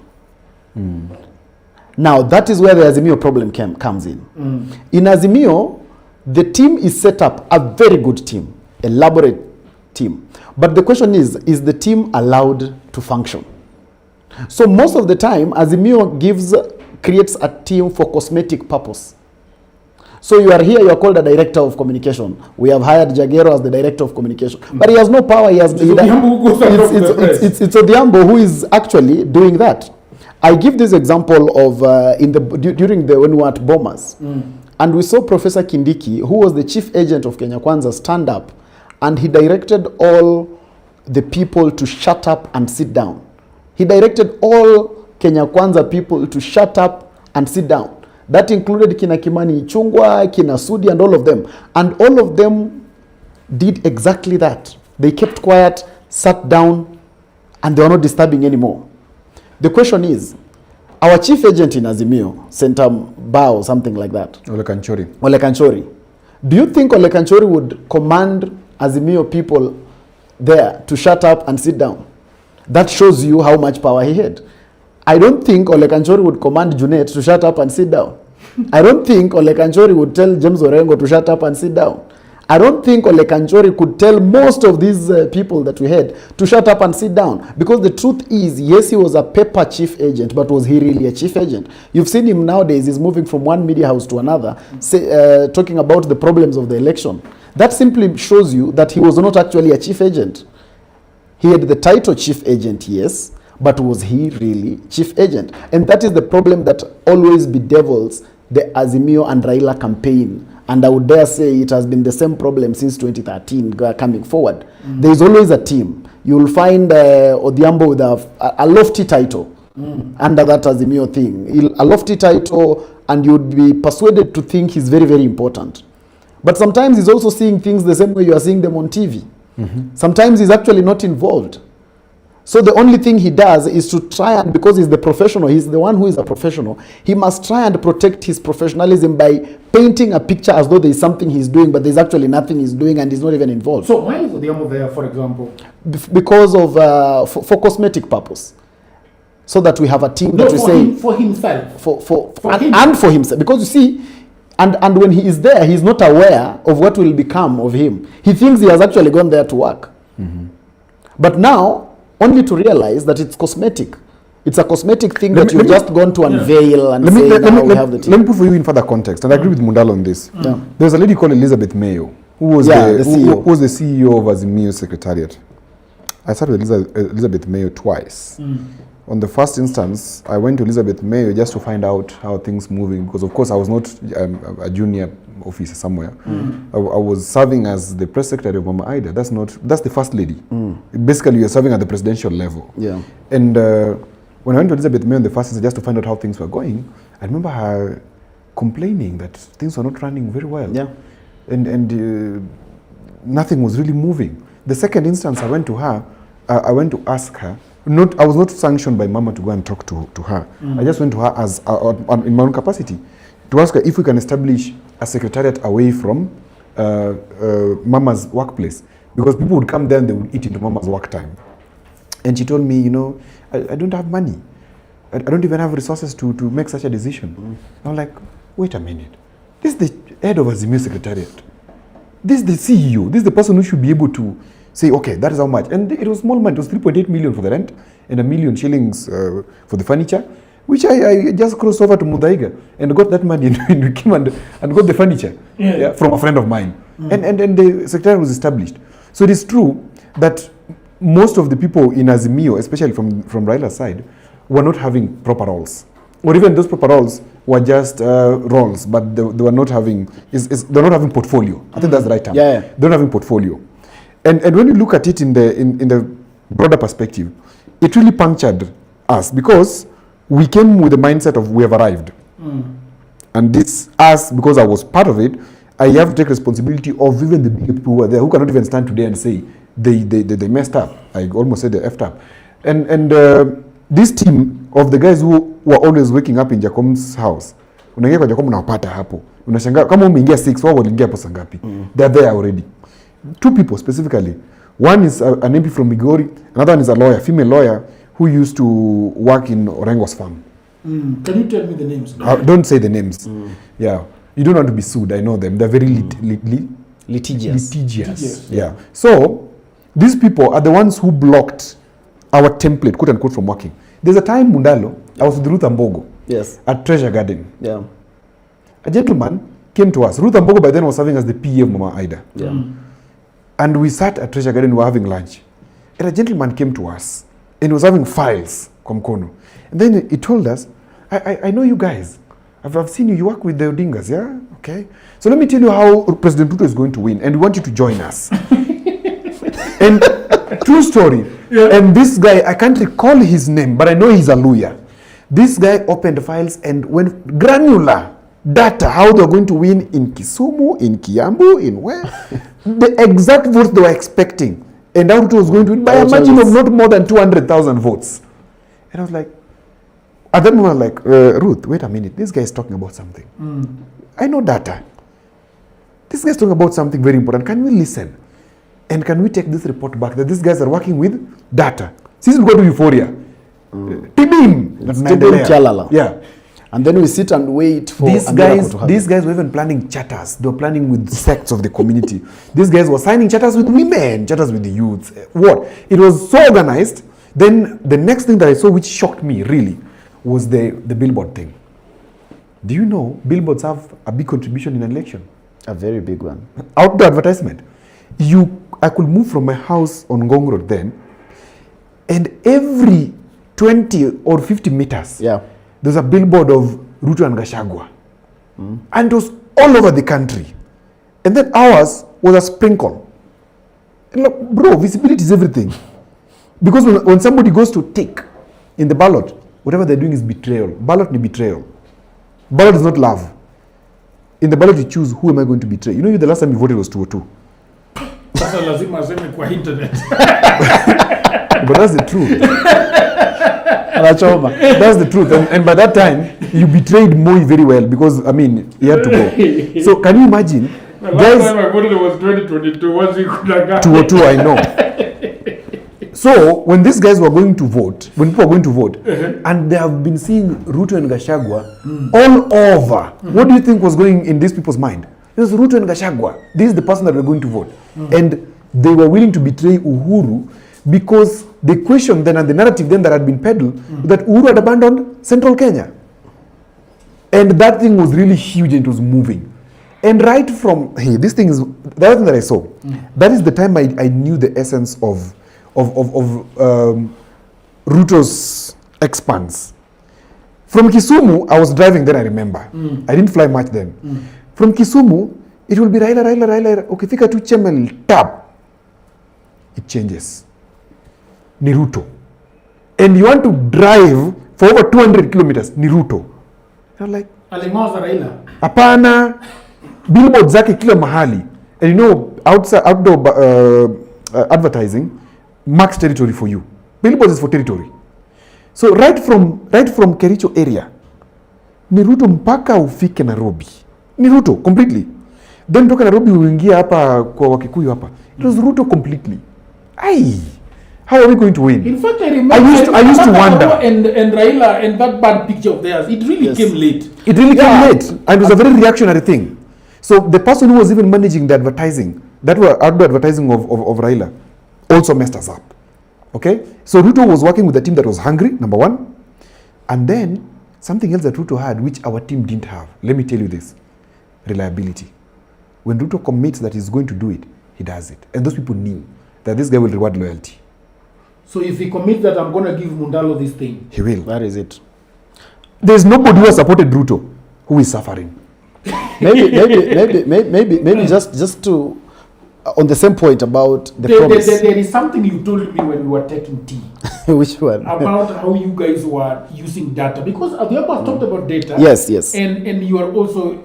Now, that is where the Azimio problem comes in. In Azimio, the team is set up, a very good team, elaborate team. But the question is the team allowed to function? So most of the time, Azimio creates a team for cosmetic purpose. So you are here, you are called a director of communication. We have hired Jagero as the director of communication. But he has no power. It's Odhiambo who is actually doing that. I give this example of when we were at Bomas. And we saw Professor Kindiki, who was the chief agent of Kenya Kwanza, stand up, and he directed all the people to shut up and sit down. He directed all Kenya Kwanza people to shut up and sit down. That included Kina Kimani Ichung'wah, Kina Sudi, and all of them. And all of them did exactly that. They kept quiet, sat down, and they were not disturbing anymore. The question is, our chief agent in Azimio, Senator Bao, something like that. Ole Kanchori. Do you think Ole Kanchori would command Azimio people there to shut up and sit down? That shows you how much power he had. I don't think Ole Kanchori would command Junet to shut up and sit down. I don't think Ole Kanchori would tell James Orengo to shut up and sit down. I don't think Ole Kanchori could tell most of these people that we had to shut up and sit down. Because the truth is, yes, he was a paper chief agent, but was he really a chief agent? You've seen him nowadays, he's moving from one media house to another, talking about the problems of the election. That simply shows you that he was not actually a chief agent. He had the title chief agent, yes, but was he really chief agent? And that is the problem that always bedevils the Azimio and Raila campaign. And I would dare say it has been the same problem since 2013 coming forward. There is always a team. You will find Odhiambo with a lofty title under that Azimio thing. A lofty title, and you would be persuaded to think he's very, very important. But sometimes he's also seeing things the same way you are seeing them on TV. Sometimes he's actually not involved. So the only thing he does is to try, and because he's the professional, he's the one who is a professional, he must try and protect his professionalism by painting a picture as though there's something he's doing, but there's actually nothing he's doing and he's not even involved. So why is Odhiambo there, for example? Because of, for cosmetic purpose. So that we have a team that we say... For himself. For himself. Because you see, and when he is there, he's not aware of what will become of him. He thinks he has actually gone there to work. But now, only to realize that it's cosmetic. It's a cosmetic thing that you've just gone to unveil and say, now we have the team. Let me put for you in further context, and I agree with Mundalo on this. There's a lady called Elizabeth Mayo, who was Yeah, the the who CEO. was the CEO of Azimio Secretariat. I sat with Elizabeth Mayo twice. On the first instance, I went to Elizabeth Mayo just to find out how things moving, because of course I was not a junior officer somewhere. I was serving as the press secretary of Mama Ida. That's the first lady. Basically, you're serving at the presidential level. Yeah. And when I went to Elizabeth Mayo in the first instance just to find out how things were going, I remember her complaining that things were not running very well. Yeah. And nothing was really moving. The second instance, I went to her. I went to ask her. I was not sanctioned by Mama to go and talk to her. I just went to her as in my own capacity to ask her if we can establish a secretariat away from Mama's workplace, because people would come there and they would eat into Mama's work time. And she told me, you know, I don't have money. I don't even have resources to make such a decision. I'm like, wait a minute. This is the head of Azimio Secretariat. This is the CEO. This is the person who should be able to say, okay, that is how much. And it was small money. It was 3.8 million for the rent and 1 million shillings for the furniture, which I just crossed over to Muthaiga and got that money and we came and got the furniture from a friend of mine. And the secretariat was established. So it is true that most of the people in Azimio, especially from Raila's side, were not having proper roles. Or even those proper roles were just roles, but they were not having, they're not having portfolio. I think that's the right term. Yeah. They're not having portfolio. And when you look at it in the broader perspective, it really punctured us, because we came with the mindset of we have arrived. And this us, because I was part of it, I have to take responsibility of even the bigger people who are there, who cannot even stand today and say they messed up. I almost said they effed up. And this team of the guys who were always waking up in Jacom's house, unaingia kwa Jacom unawapata hapo. Unashangaa kama umeingia 6, wao waliingia hapo sangapi? They're there already. 2 people specifically. One is an MP from Migori, another one is a lawyer, female lawyer, who used to work in Orengo's farm. Can you tell me the names? Don't say the names. Yeah. You don't want to be sued. I know them. They're very Litigious. litigious. Yeah. So, these people are the ones who blocked our template, quote unquote, from working. There's a time, Mundalo, I was with Ruth Ambogo Yes. at Treasure Garden. Yeah. A gentleman came to us. Ruth Ambogo by then was serving as the PA of Mama Ida. Yeah. And we sat at Treasure Garden, we were having lunch. And a gentleman came to us and he was having files, kwa mkono. And then he told us, I know you guys. I've seen you work with the Odingas, yeah? Okay. So let me tell you how President Ruto is going to win, and we want you to join us. And true story. Yeah. And this guy, I can't recall his name, but I know he's a lawyer. This guy opened files and went granular data, how they're going to win in Kisumu, in Kiambu, in where. The exact votes they were expecting. And how Ruto was going to win by a margin of not more than 200,000 votes. And I was like, at that moment, I was like, Ruth, wait a minute. This guy is talking about something. I know data. This guy is talking about something very important. Can we listen? And can we take this report back that these guys are working with data? Since we go to Euphoria. Tibim. Tibim Chalala. Yeah. And then we sit and wait for these guys were even planning charters. They were planning with sects of the community. These guys were signing charters with women, charters with the youths. What? It was so organized. Then the next thing that I saw, which shocked me really, was the billboard thing. Do you know billboards have a big contribution in an election? A very big one. Outdoor advertisement. I could move from my house on Ngong Road then, and every 20 or 50 meters, there's a billboard of Ruto and Gachagua. And it was all over the country. And then ours was a sprinkle. And look, bro, visibility is everything. Because when somebody goes to tick in the ballot, whatever they're doing is betrayal. Ballot is betrayal. Ballot is not love. In the ballot you choose, who am I going to betray? You know, the last time you voted was 202. Sasa lazima aseme kwa internet. But that's the truth. That's the truth. And by that time, you betrayed Moi very well, because, I mean, he had to go. So can you imagine? The last time I voted was 2022. Once you could have got 202, I know. So when these guys were going to vote, when people were going to vote, and they have been seeing Ruto and Gachagua all over, what do you think was going in these people's mind? It was Ruto and Gachagua. This is the person that we're going to vote. And they were willing to betray Uhuru, because the question then and the narrative then that had been peddled that Uhuru had abandoned central Kenya. And that thing was really huge and it was moving. And right from this thing is the other thing that I saw. That is the time I knew the essence of Ruto's expanse. From Kisumu, I was driving then, I remember. I didn't fly much then. From Kisumu, it will be Raila. Okay, fika tu Chemel, tap. It changes. Ni Ruto. And you want to drive for over 200 kilometers, ni Ruto. You're like, Alingoza Raila. Apana, billboard zake kila mahali. And you know, outdoor advertising marks territory for you. Billboards is for territory. So right from Kericho area, ni Ruto mpaka ufike Nairobi. Ni Ruto completely. Then toka Nairobi uingia hapa kwa Wakikuyu hapa. It was Ruto completely. Aye. How are we going to win? In fact, I remember I used to wonder. And Raila and that bad picture of theirs, it really came late. It really came late, and it was a very reactionary thing. So the person who was even managing the advertising, that were outdoor advertising of Raila, also messed us up. Okay? So Ruto was working with a team that was hungry, number one. And then something else that Ruto had, which our team didn't have. Let me tell you this. Reliability. When Ruto commits that he's going to do it, he does it. And those people knew that this guy will reward loyalty. So if he commits that I'm going to give Mundalo this thing, he will. That is it. There's nobody who has supported Ruto who is suffering. maybe just to on the same point about the promise. There is something you told me when we were taking tea. Which one? About how you guys were using data, because the other talked about data. Yes. And you are also.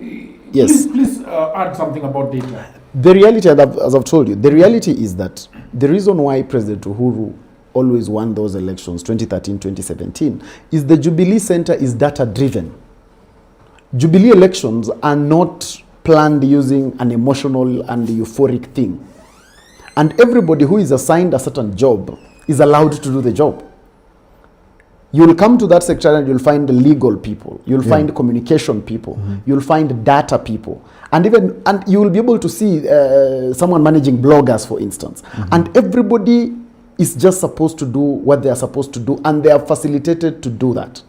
Yes. Please add something about data. The reality, as I've told you, the reality is that the reason why President Uhuru always won those elections, 2013, 2017, is the Jubilee Center is data-driven. Jubilee elections are not planned using an emotional and euphoric thing. And everybody who is assigned a certain job is allowed to do the job. You'll come to that sector and you'll find legal people, you'll find communication people, you'll find data people, and you will be able to see someone managing bloggers, for instance. And everybody is just supposed to do what they are supposed to do, and they are facilitated to do that.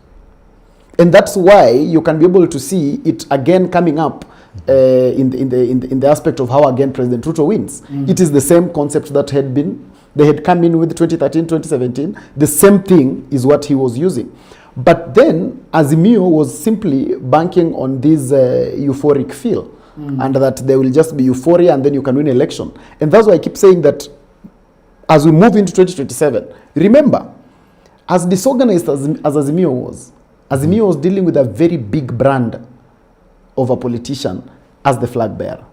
And that's why you can be able to see it again coming up in the aspect of how again President Ruto wins. It is the same concept that they had come in with 2013, 2017. The same thing is what he was using. But then Azimio was simply banking on this euphoric feel, and that there will just be euphoria and then you can win election. And that's why I keep saying that as we move into 2027, remember, as disorganized as Azimio was dealing with a very big brand of a politician as the flag bearer.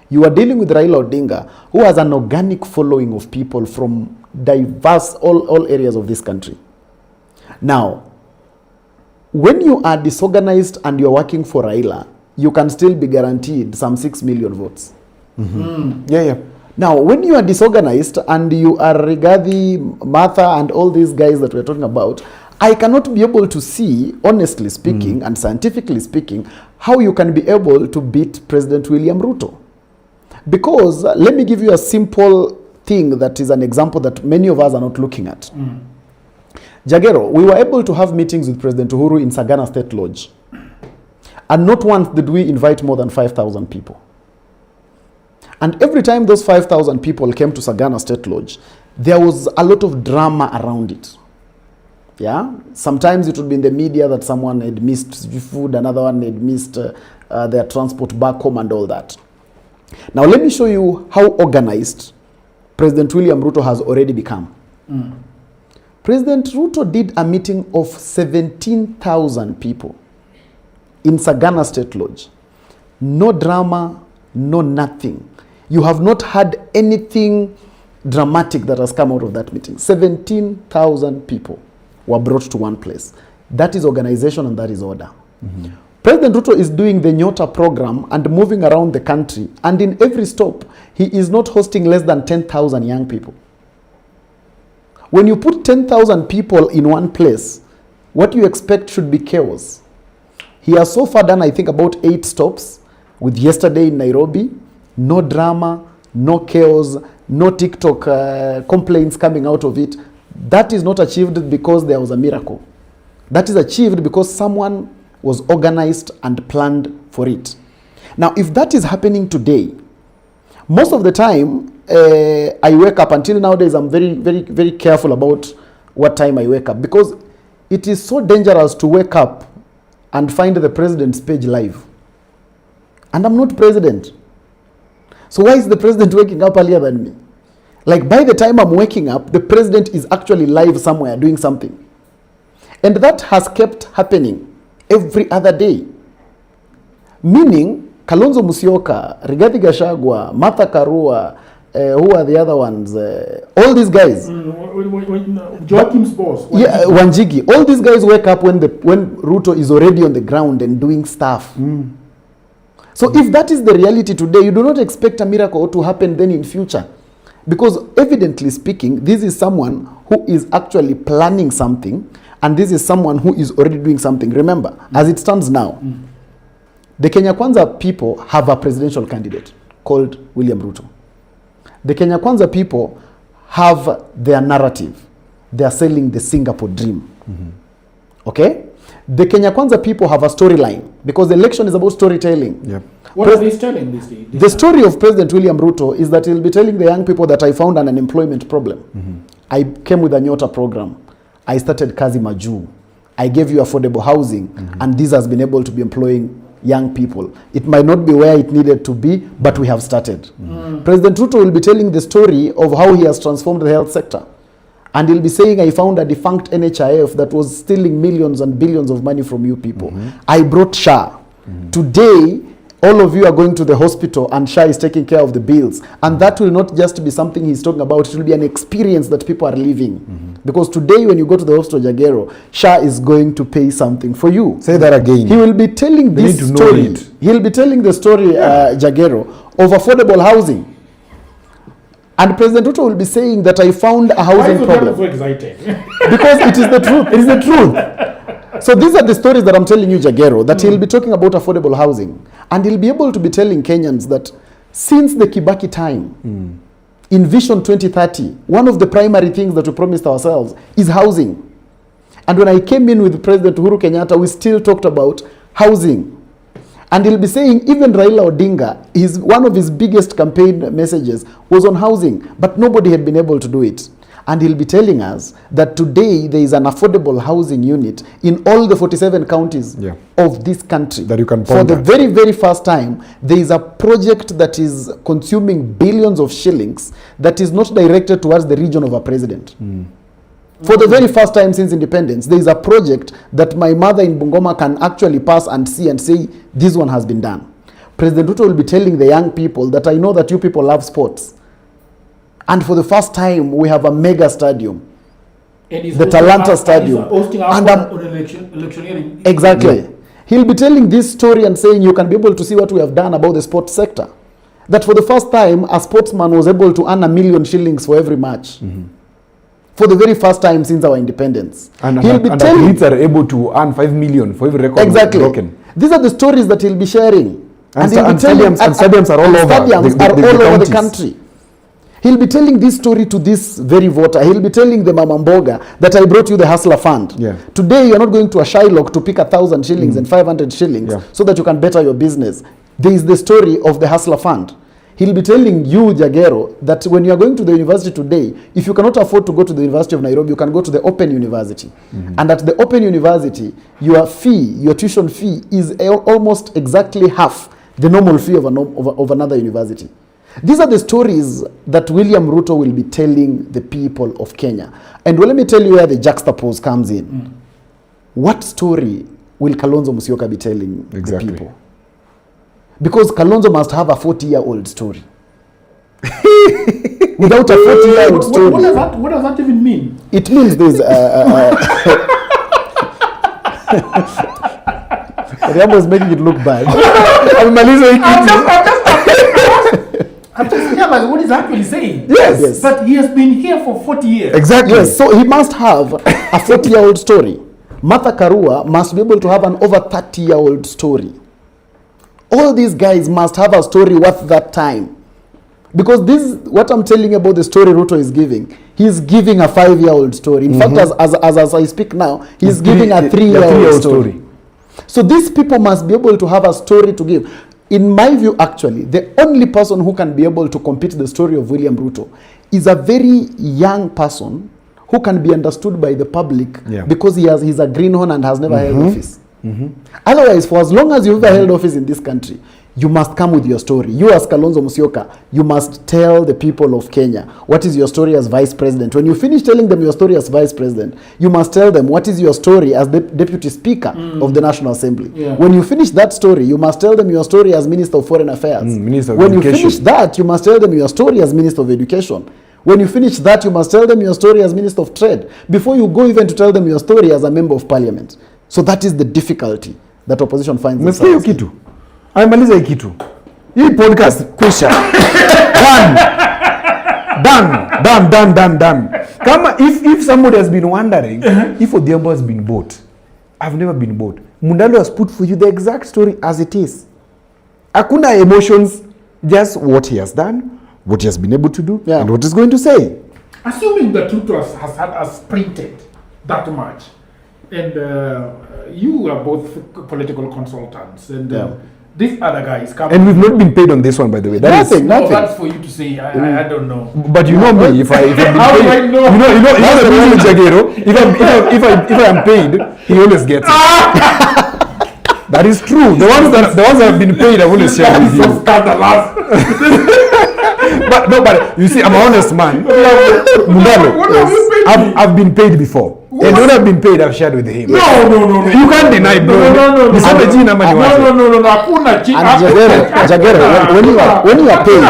You are dealing with Raila Odinga, who has an organic following of people from diverse all areas of this country. Now, when you are disorganized and you are working for Raila, you can still be guaranteed some 6 million votes. Now, when you are disorganized and you are Rigathi, Martha, and all these guys that we're talking about, I cannot be able to see, honestly speaking and scientifically speaking, how you can be able to beat President William Ruto. Because let me give you a simple thing that is an example that many of us are not looking at. Jagero, we were able to have meetings with President Uhuru in Sagana State Lodge. And not once did we invite more than 5,000 people. And every time those 5,000 people came to Sagana State Lodge, there was a lot of drama around it. Yeah, sometimes it would be in the media that someone had missed food, another one had missed their transport back home and all that. Now let me show you how organized President William Ruto has already become. President Ruto did a meeting of 17,000 people in Sagana State Lodge. No drama, no nothing. You have not had anything dramatic that has come out of that meeting. 17,000 people were brought to one place. That is organization and that is order. President Ruto is doing the Nyota program and moving around the country, and in every stop, he is not hosting less than 10,000 young people. When you put 10,000 people in one place, what you expect should be chaos. He has so far done, I think, about 8 stops, with yesterday in Nairobi. No drama, no chaos, no TikTok complaints coming out of it. That is not achieved because there was a miracle. That is achieved because someone was organized and planned for it. Now, if that is happening today, most of the time, I wake up, until nowadays, I'm very, very, very careful about what time I wake up, because it is so dangerous to wake up and find the president's page live. And I'm not president. So why is the president waking up earlier than me? Like, by the time I'm waking up, the president is actually live somewhere doing something. And that has kept happening every other day. Meaning, Kalonzo Musyoka, Rigathi Gachagua, Martha Karua, who are the other ones? All these guys. Joachim's boss. Yeah, Wanjigi. All these guys wake up when Ruto is already on the ground and doing stuff. So if that is the reality today, you do not expect a miracle to happen then in future. Because evidently speaking, this is someone who is actually planning something, and this is someone who is already doing something. Remember, as it stands now, the Kenya Kwanza people have a presidential candidate called William Ruto. The Kenya Kwanza people have their narrative. They are selling the Singapore dream. Okay? The Kenya Kwanza people have a storyline, because the election is about storytelling. Yep. What are they telling this day? The story of President William Ruto is that he'll be telling the young people that I found an unemployment problem. I came with a Nyota program. I started Kazi Maju. I gave you affordable housing, and this has been able to be employing young people. It might not be where it needed to be, but we have started. President Ruto will be telling the story of how he has transformed the health sector. And he'll be saying, I found a defunct NHIF that was stealing millions and billions of money from you people. I brought SHA. Today, all of you are going to the hospital and SHA is taking care of the bills. And that will not just be something he's talking about, it will be an experience that people are living. Because today when you go to the hospital, Jagero, SHA is going to pay something for you. Say that again. He will be telling this story. He'll be telling the story, Jagero, of affordable housing. And President Ruto will be saying that I found a housing problem. Why is so excited? Because it is the truth. It is the truth. So these are the stories that I'm telling you, Jagero, that he'll be talking about affordable housing. And he'll be able to be telling Kenyans that since the Kibaki time, in Vision 2030, one of the primary things that we promised ourselves is housing. And when I came in with President Uhuru Kenyatta, we still talked about housing. And he'll be saying even Raila Odinga, one of his biggest campaign messages was on housing, but nobody had been able to do it. And he'll be telling us that today there is an affordable housing unit in all the 47 counties of this country. That you can point for the very, very first time, there is a project that is consuming billions of shillings that is not directed towards the region of a president. For the very first time since independence, there is a project that my mother in Bungoma can actually pass and see and say, this one has been done. President Ruto will be telling the young people that I know that you people love sports. And for the first time, we have a mega stadium. The Talanta Stadium. Electioneering. Exactly. Yeah. He'll be telling this story and saying you can be able to see what we have done about the sports sector. That for the first time, a sportsman was able to earn 1 million shillings for every match. For the very first time since our independence. And athletes are able to earn 5 million for every record broken. These are the stories that he'll be sharing. And stadiums are all over. Stadiums are all over the country. He'll be telling this story to this very voter. He'll be telling the Mama Mboga that I brought you the Hustler Fund. Today you're not going to a Shylock to pick 1,000 shillings and 500 shillings so that you can better your business. There is the story of the Hustler Fund. He'll be telling you, Jagero, that when you are going to the university today, if you cannot afford to go to the University of Nairobi, you can go to the Open University. And at the Open University, your tuition fee is almost exactly half the normal fee of another university. These are the stories that William Ruto will be telling the people of Kenya. And let me tell you where the juxtapose comes in. What story will Kalonzo Musyoka be telling the people? Because Kalonzo must have a 40-year-old story. Without a 40-year-old story. What does that even mean? It means there's Riambo is making it look bad. I'm just realizing what he's actually saying. Yes. But he has been here for 40 years. Exactly. Yes. So he must have a 40-year-old story. Martha Karua must be able to have an over 30-year-old story. All these guys must have a story worth that time. Because this is what I'm telling you about the story Ruto is giving. He's giving a 5-year-old story. In fact, as I speak now, he's giving a 3-year-old story. So these people must be able to have a story to give. in my view, actually, the only person who can be able to compete the story of William Ruto is a very young person who can be understood by the public because he's a greenhorn and has never held office. Otherwise, for as long as you've ever held office in this country, you must come with your story. You as Kalonzo Musyoka, you must tell the people of Kenya what is your story as vice president. When you finish telling them your story as vice president, you must tell them what is your story as the deputy speaker of the National Assembly. When you finish that story, you must tell them your story as Minister of Foreign Affairs. Minister of when Education. you finish that, you must tell them your story as Minister of Education. When you finish that, you must tell them your story as Minister of Trade before you go even to tell them your story as a member of parliament. So that is the difficulty that opposition finds themselves in. Amaliza hii kitu. Hii podcast kwisha. Done. Kama if somebody has been wondering if Odhiambo has been bought. I've never been bought. Mundalo has put for you the exact story as it is. Hakuna emotions, just what he has done, what he has been able to do, and what he's going to say. Assuming that Ruto has printed that much, and you are both political consultants, and these other guys come. And we've not been paid on this one, by the way. Nothing. That's for you to say. I don't know. But you know me, if I've been How do I paid, know? you know the reason Jagero, if I am paid, he always gets it. That is true. The ones that have been paid, I always share with you. So scandalous. But you see, I'm an honest man. Mundalo, I've been paid before. What? And when I've been paid, I've shared with him. No. You can't deny, bro. No. Hakuna Jagero, when you are paid,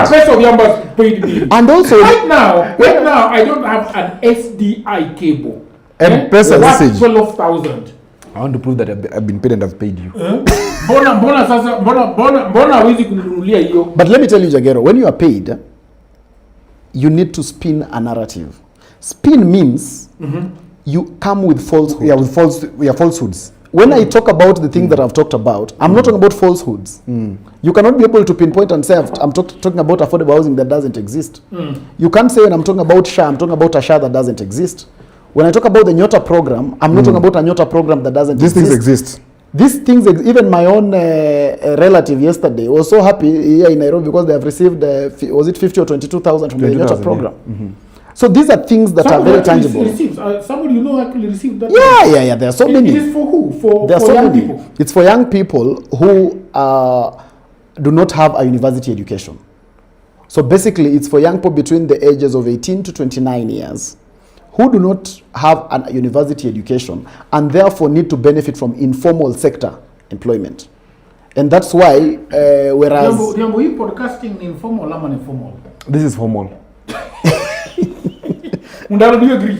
and also right now, I don't have an SDI cable. And pesa message. 12,000. I want to prove that I've been paid and I've paid you. But let me tell you, Jagero, when you are paid, you need to spin a narrative. Spin means you come with falsehood. Falsehoods. When I talk about the things that I've talked about, I'm not talking about falsehoods. You cannot be able to pinpoint and say I'm talking about affordable housing that doesn't exist. You can't say when I'm talking about SHA, I'm talking about a SHA that doesn't exist. When I talk about the Nyota program, I'm not talking about a Nyota program that doesn't exist. These things exist. These things, even my own relative yesterday was so happy here in Nairobi because they have received, was it 50 or 22,000 from the Nyota program. So these are things that are very tangible. Somebody actually received that. Yeah. There are so many. It is for who? For young many people. It's for young people who do not have a university education. So basically, it's for young people between the ages of 18 to 29 years who do not have a university education and therefore need to benefit from informal sector employment. And that's why, whereas... Are you podcasting informal or informal? This is formal. Mundalo, do you agree?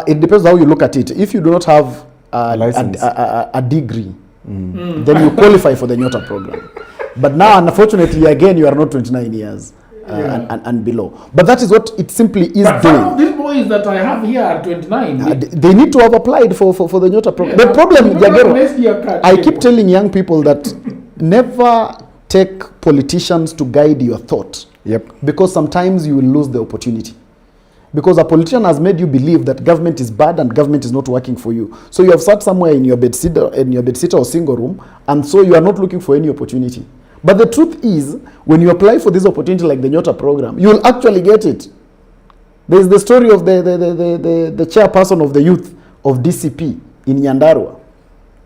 It depends how you look at it. If you do not have a degree, then you qualify for the Nyota program. But now, unfortunately, again, you are not 29 years and below. But that is what it simply is doing. Some of these boys that I have here are 29. They need to have applied for the Nyota program. The problem, Jagero, I keep telling young people that never take politicians to guide your thought. Because sometimes you will lose the opportunity. Because a politician has made you believe that government is bad and government is not working for you. So you have sat somewhere in your bedsitter or single room, and so you are not looking for any opportunity. But the truth is, when you apply for this opportunity like the Nyota program, you will actually get it. There is the story of the chairperson of the youth of DCP in Nyandarua.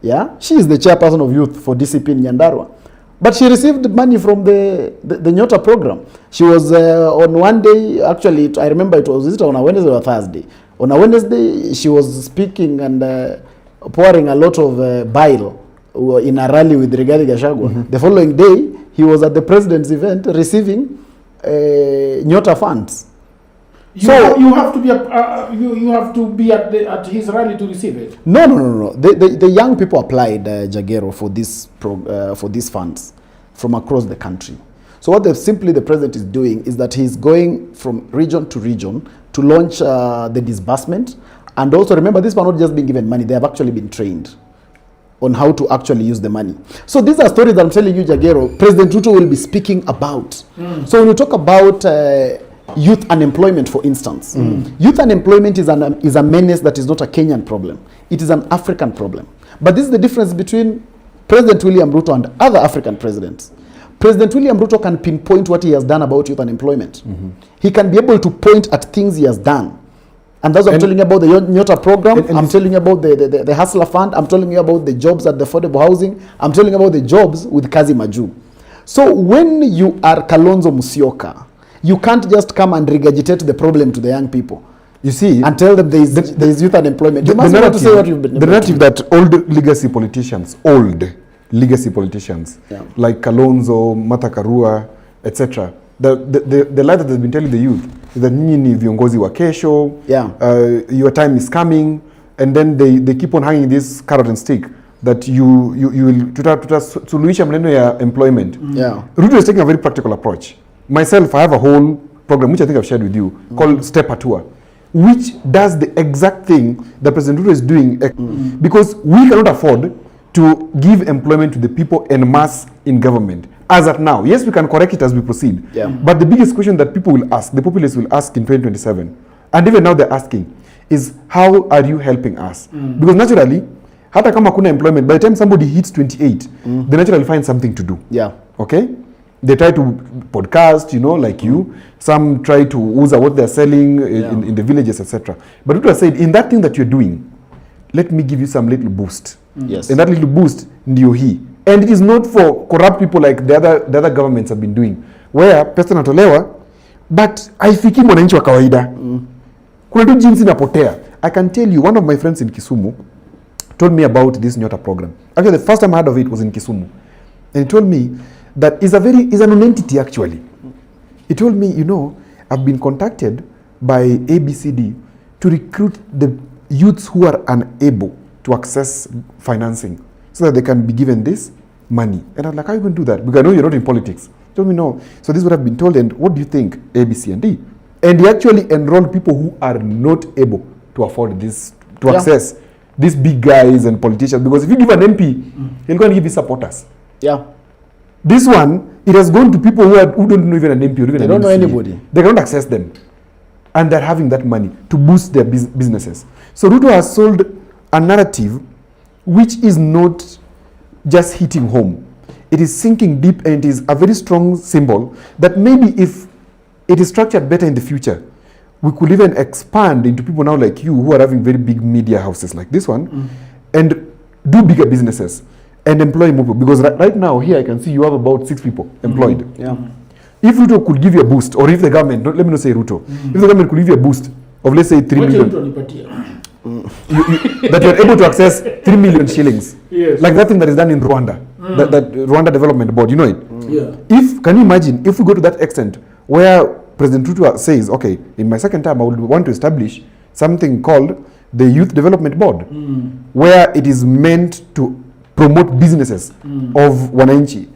Yeah, she is the chairperson of youth for DCP in Nyandarua. But she received money from the Nyota program. She was on one day, actually, I remember it was on a Wednesday or Thursday. On a Wednesday, she was speaking and pouring a lot of bile in a rally with Rigathi Gachagua. The following day, he was at the president's event receiving Nyota funds. You have to be at his rally to receive it. No. The young people applied, Jagero, for these funds from across the country. So what the president is doing is that he's going from region to region to launch the disbursement. And also remember, these are not just being given money; they have actually been trained on how to actually use the money. So these are stories that I'm telling you, Jagero, President Ruto will be speaking about. So when you talk about youth unemployment, for instance, youth unemployment is a menace that is not a Kenyan problem. It is an African problem. But this is the difference between President William Ruto and other African presidents. President William Ruto can pinpoint what he has done about youth unemployment. He can be able to point at things he has done. And that's what I'm telling you about the Nyota program. I'm telling you about the Hustler Fund. I'm telling you about the jobs at the affordable housing. I'm telling you about the jobs with Kazi Maju. So when you are Kalonzo Musyoka, you can't just come and regurgitate the problem to the young people. You see, and tell them there is youth unemployment. You must be able to say what you've been. The narrative that old legacy politicians, like Kalonzo, Martha Karua, etc., the lie that they've been telling the youth is that nyinyi ni viongozi wa kesho, your time is coming, and then they keep on hanging this carrot and stick that you will tutasuluhisha maneno ya employment. Ruto is taking a very practical approach. Myself, I have a whole program which I think I've shared with you called Step Atua, which does the exact thing that President Ruto is doing, because we cannot afford to give employment to the people en masse in government as at now. Yes, we can correct it as we proceed. But the biggest question that people will ask, the populace will ask in 2027, and even now they're asking, is how are you helping us? Because naturally, hata kama kuna employment, by the time somebody hits 28, they naturally find something to do. Okay? They try to podcast, like you. Some try to use what they're selling in the villages, etc. But Ruto said, in that thing that you're doing, let me give you some little boost. Yes. And that little boost, ndio hii. And it is not for corrupt people like the other governments have been doing, where pesa natolewa, but haifiki mwananchi wa kawaida. Kuna tu jinsi napotea. I can tell you, one of my friends in Kisumu told me about this Nyota program. Actually, the first time I heard of it was in Kisumu. And he told me that is an non-entity actually. He told me, I've been contacted by ABCD to recruit the youths who are unable to access financing so that they can be given this money. And I was like, how are you going to do that? Because I know you're not in politics. He told me, no. So this is what I've been told, and what do you think, A, B, C, and D? And he actually enrolled people who are not able to afford this, to access these big guys and politicians. Because if you give an MP, he'll go and give his supporters. This one, it has gone to people who don't know even an MP or even they an don't MCA. know anybody. They cannot access them. And they're having that money to boost their businesses. So Ruto has sold a narrative which is not just hitting home. It is sinking deep, and it is a very strong symbol that maybe if it is structured better in the future, we could even expand into people now like you who are having very big media houses like this one and do bigger businesses and employ more people. Because right now here I can see you have about 6 people employed. If Ruto could give you a boost, or if the government, let me not say Ruto, if the government could give you a boost of let's say 3 million, that you're able to access 3 million shillings, like that thing that is done in Rwanda, that Rwanda Development Board, you know it? Can you imagine if we go to that extent where President Ruto says, okay, in my second term I would want to establish something called the Youth Development Board, where it is meant to promote businesses of wananchi.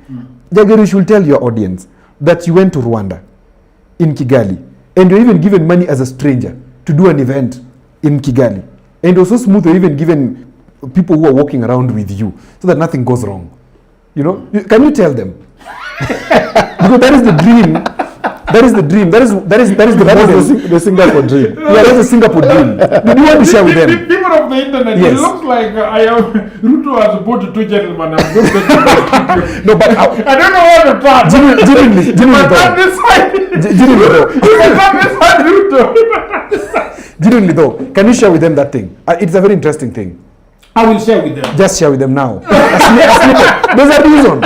Jagger, you should tell your audience that you went to Rwanda, in Kigali, and you're even given money as a stranger to do an event in Kigali. And it was so smooth, you're even given people who are walking around with you so that nothing goes wrong. Can you tell them? Because that is the dream. That is the dream. That is the Singapore dream. That's the Singapore dream. Do you want to share with them? People of the internet, it looks like Ruto has bought 2 gentlemen. No, but I don't know what to talk. Genuinely though, can you share with them that thing? It's a very interesting thing. I will share with them. Just share with them now. There's a reason.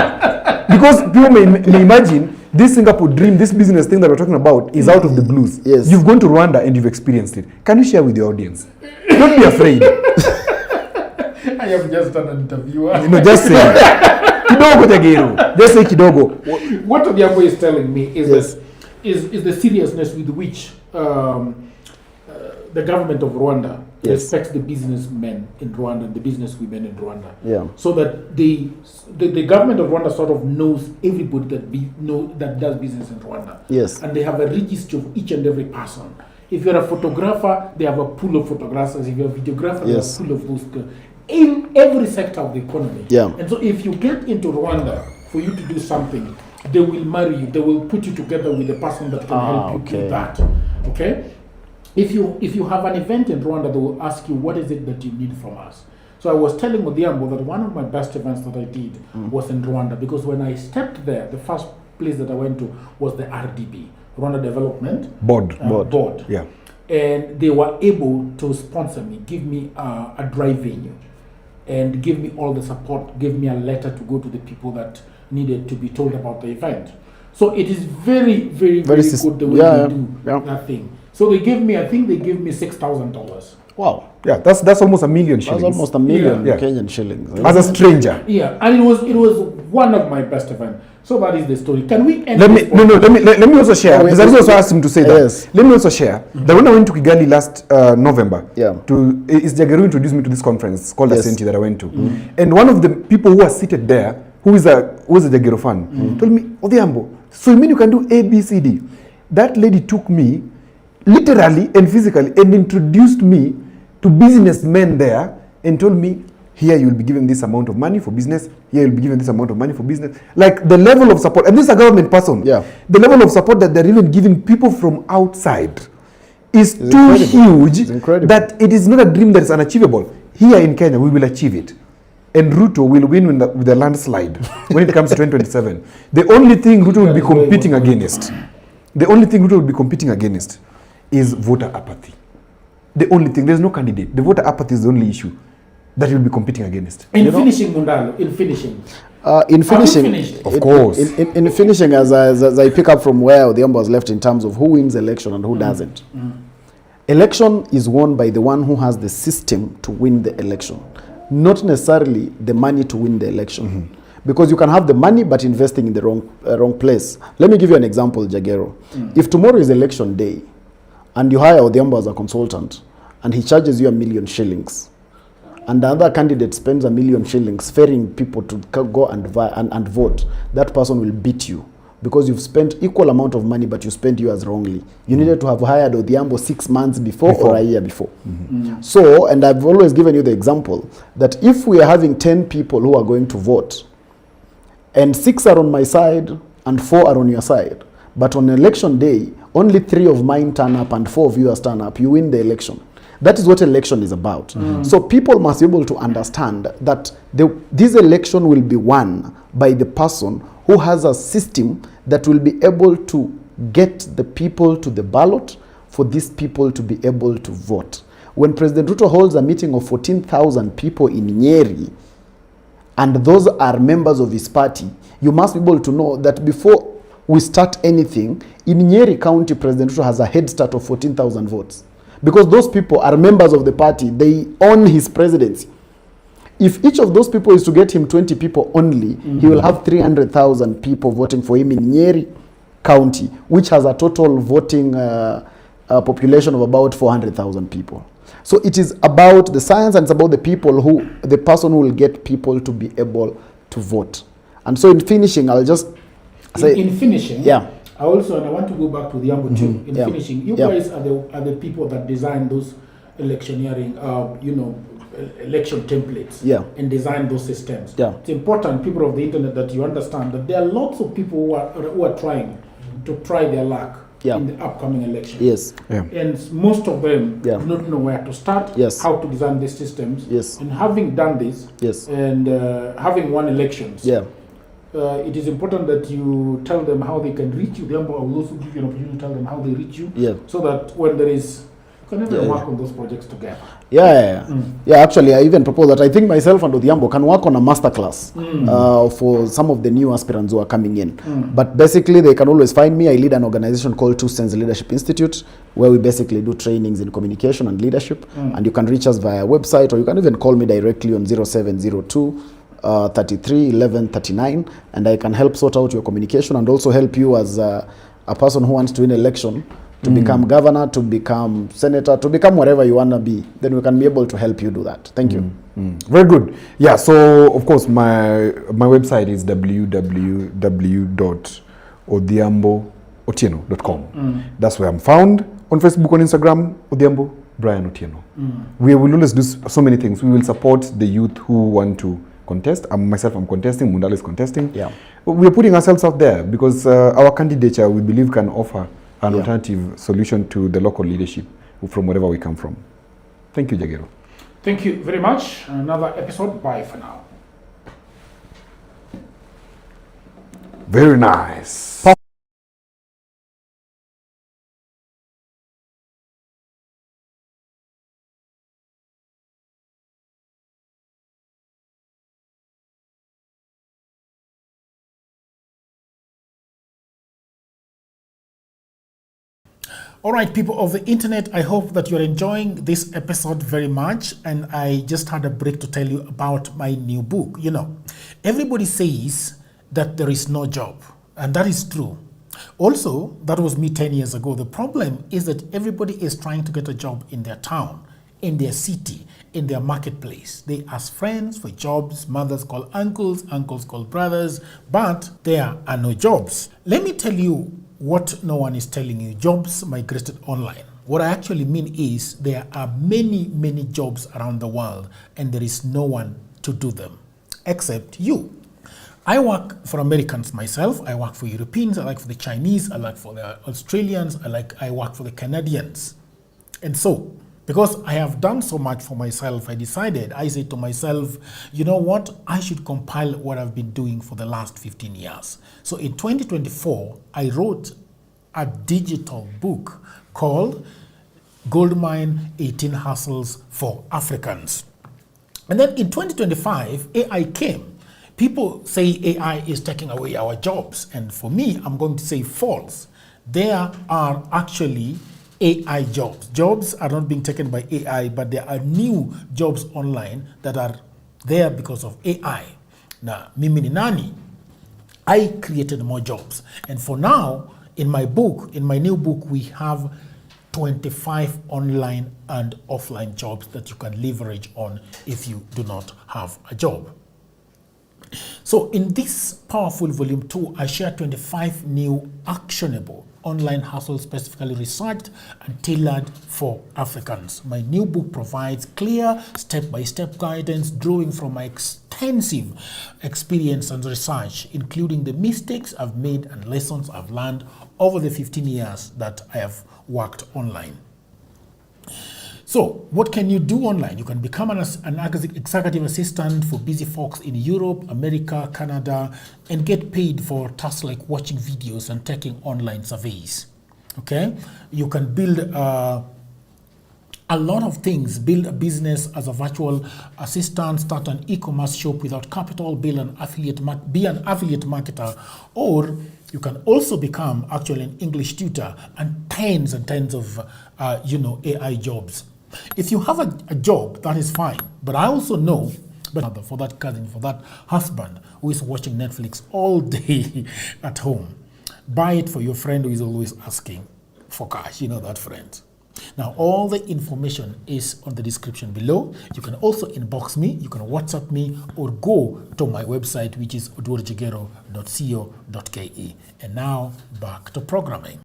Because people may imagine this Singapore dream, this business thing that we're talking about is out of the blues. Yes. You've gone to Rwanda and you've experienced it. Can you share with your audience? Don't be afraid. I have just done an interview. Just say kidogo Jagero. Just say kidogo. What Obiago is telling me is is the seriousness with which the government of Rwanda respects the businessmen in Rwanda and the businesswomen in Rwanda. So that the government of Rwanda sort of knows everybody that does business in Rwanda. And they have a register of each and every person. If you're a photographer, they have a pool of photographers. If you're a videographer, they have a pool of those in every sector of the economy. And so if you get into Rwanda for you to do something, they will marry you. They will put you together with a person that can help you do that. Okay? If you have an event in Rwanda, they will ask you, what is it that you need from us? So I was telling Odhiambo that one of my best events that I did was in Rwanda, because when I stepped there, the first place that I went to was the RDB, Rwanda Development Board. Yeah. And they were able to sponsor me, give me a dry venue, and give me all the support, give me a letter to go to the people that needed to be told about the event. So it is very, very, very good the way they do that thing. So they gave me, I think they gave me $6,000. Wow. Yeah, that's almost $1 million shillings. That's almost $1 million Yeah. Kenyan shillings. As a stranger. Yeah, and it was one of my best events. So that is the story. Can we end Let me also share. Because I also asked him to say that. Yes. Let me also share that when I went to Kigali last November, Yeah. is Jagero introduced me to this conference called Ascenti that I went to, and one of the people who was seated there, who is a Jagero fan, told me, Odhiambo, so you mean you can do A, B, C, D? That lady took me literally and physically and introduced me to businessmen there and told me, here you will be given this amount of money for business, here you'll be given this amount of money for business. Like the level of support, and this is a government person, the level of support that they're even giving people from outside is too incredible. huge It's incredible. that it is not a dream that is unachievable. Here in Kenya, we will achieve it. And Ruto will win with the landslide when it comes to 2027. The only thing Ruto will be competing against, is voter apathy. The only thing, there's no candidate. The voter apathy is the only issue that you'll be competing against. In finishing, Mundalo, in finishing. In finishing, of course. In finishing, as I pick up from where Odhiambo was left in terms of who wins election and who doesn't. Election is won by the one who has the system to win the election, not necessarily the money to win the election. Because you can have the money but investing in the wrong place. Let me give you an example, Jagero. If tomorrow is election day and you hire Odhiambo as a consultant and he charges you $1 million shillings, and the other candidate spends $1 million shillings ferrying people to go and vote, that person will beat you because you've spent equal amount of money but you spent yours wrongly. You needed to have hired Odhiambo 6 months before or a year before. So, and I've always given you the example that if we are having 10 people who are going to vote and 6 are on my side and 4 are on your side, but on election day only 3 of mine turn up and 4 of yours turn up, you win the election. That is what election is about. So people must be able to understand that this election will be won by the person who has a system that will be able to get the people to the ballot for these people to be able to vote. When President Ruto holds a meeting of 14,000 people in Nyeri, and those are members of his party, you must be able to know that before we start anything, in Nyeri County, President Ruto has a head start of 14,000 votes. Because those people are members of the party, they own his presidency. If each of those people is to get him 20 people only, he will have 300,000 people voting for him in Nyeri County, which has a total voting population of about 400,000 people. So it is about the science and it's about the people the person who will get people to be able to vote. And so in finishing, I'll just say... In finishing, yeah. I want to go back to the Odhiambo too. In finishing, you guys are the people that design those electioneering, election templates, and design those systems. It's important, people of the internet, that you understand that there are lots of people who are trying to try their luck in the upcoming election. Yes. And most of them do not know where to start, how to design these systems. And having done this, and having won elections, it is important that you tell them how they can reach you. I will also give you an opportunity to tell them how they reach you, so that when there is, you can even work on those projects together. Actually, I even propose that I think myself and Odhiambo can work on a masterclass for some of the new aspirants who are coming in. But basically, they can always find me. I lead an organization called Two Sense Leadership Institute, where we basically do trainings in communication and leadership. And you can reach us via website, or you can even call me directly on 0702 33 11 39, and I can help sort out your communication and also help you as a person who wants to win election to become governor, to become senator, to become whatever you want to be. Then we can be able to help you do that. Thank you. Very good. Yeah, so of course my website is www.odhiambootieno.com. That's where I'm found. On Facebook, on Instagram, Odhiambo Brian Otieno. We will always do so many things. We will support the youth who want to contest. I'm contesting, Mundalo is contesting. We are putting ourselves out there because our candidature, we believe, can offer an alternative solution to the local leadership from wherever we come from. Thank you, Jagero. Thank you very much. Another episode. Bye for now. Very nice. All right, people of the internet, I hope that you're enjoying this episode very much. And I just had a break to tell you about my new book. You know, everybody says that there is no job, and that is true. Also, that was me 10 years ago. The problem is that everybody is trying to get a job in their town, in their city, in their marketplace. They ask friends for jobs, mothers call uncles, uncles call brothers, but there are no jobs. Let me tell you what no one is telling you. Jobs migrated online. What I actually mean is there are many, many jobs around the world, and there is no one to do them except you. I work for Americans myself. I work for Europeans. I work for the Chinese. I work for the Australians. I work for the Canadians. And so, because I have done so much for myself, I said to myself, you know what? I should compile what I've been doing for the last 15 years. So in 2024, I wrote a digital book called Goldmine 18 Hustles for Africans. And then in 2025, AI came. People say AI is taking away our jobs. And for me, I'm going to say false. There are actually AI jobs. Jobs are not being taken by AI, but there are new jobs online that are there because of AI. Now, mimi ni nani? I created more jobs. And for now, in my book, in my new book, we have 25 online and offline jobs that you can leverage on if you do not have a job. So in this powerful volume 2, I share 25 new actionable online hustles specifically researched and tailored for Africans. My new book provides clear step-by-step guidance drawing from my extensive experience and research, including the mistakes I've made and lessons I've learned over the 15 years that I have worked online. So what can you do online? You can become an executive assistant for busy folks in Europe, America, Canada, and get paid for tasks like watching videos and taking online surveys. Okay? You can build a lot of things. Build a business as a virtual assistant, start an e-commerce shop without capital, be an affiliate marketer, or you can also become actually an English tutor and tens of AI jobs. If you have a job, that is fine. But I also know, for that cousin, for that husband who is watching Netflix all day at home, buy it for your friend who is always asking for cash. You know that friend. Now, all the information is on the description below. You can also inbox me, you can WhatsApp me, or go to my website, which is odworjigero.co.ke. And now, back to programming.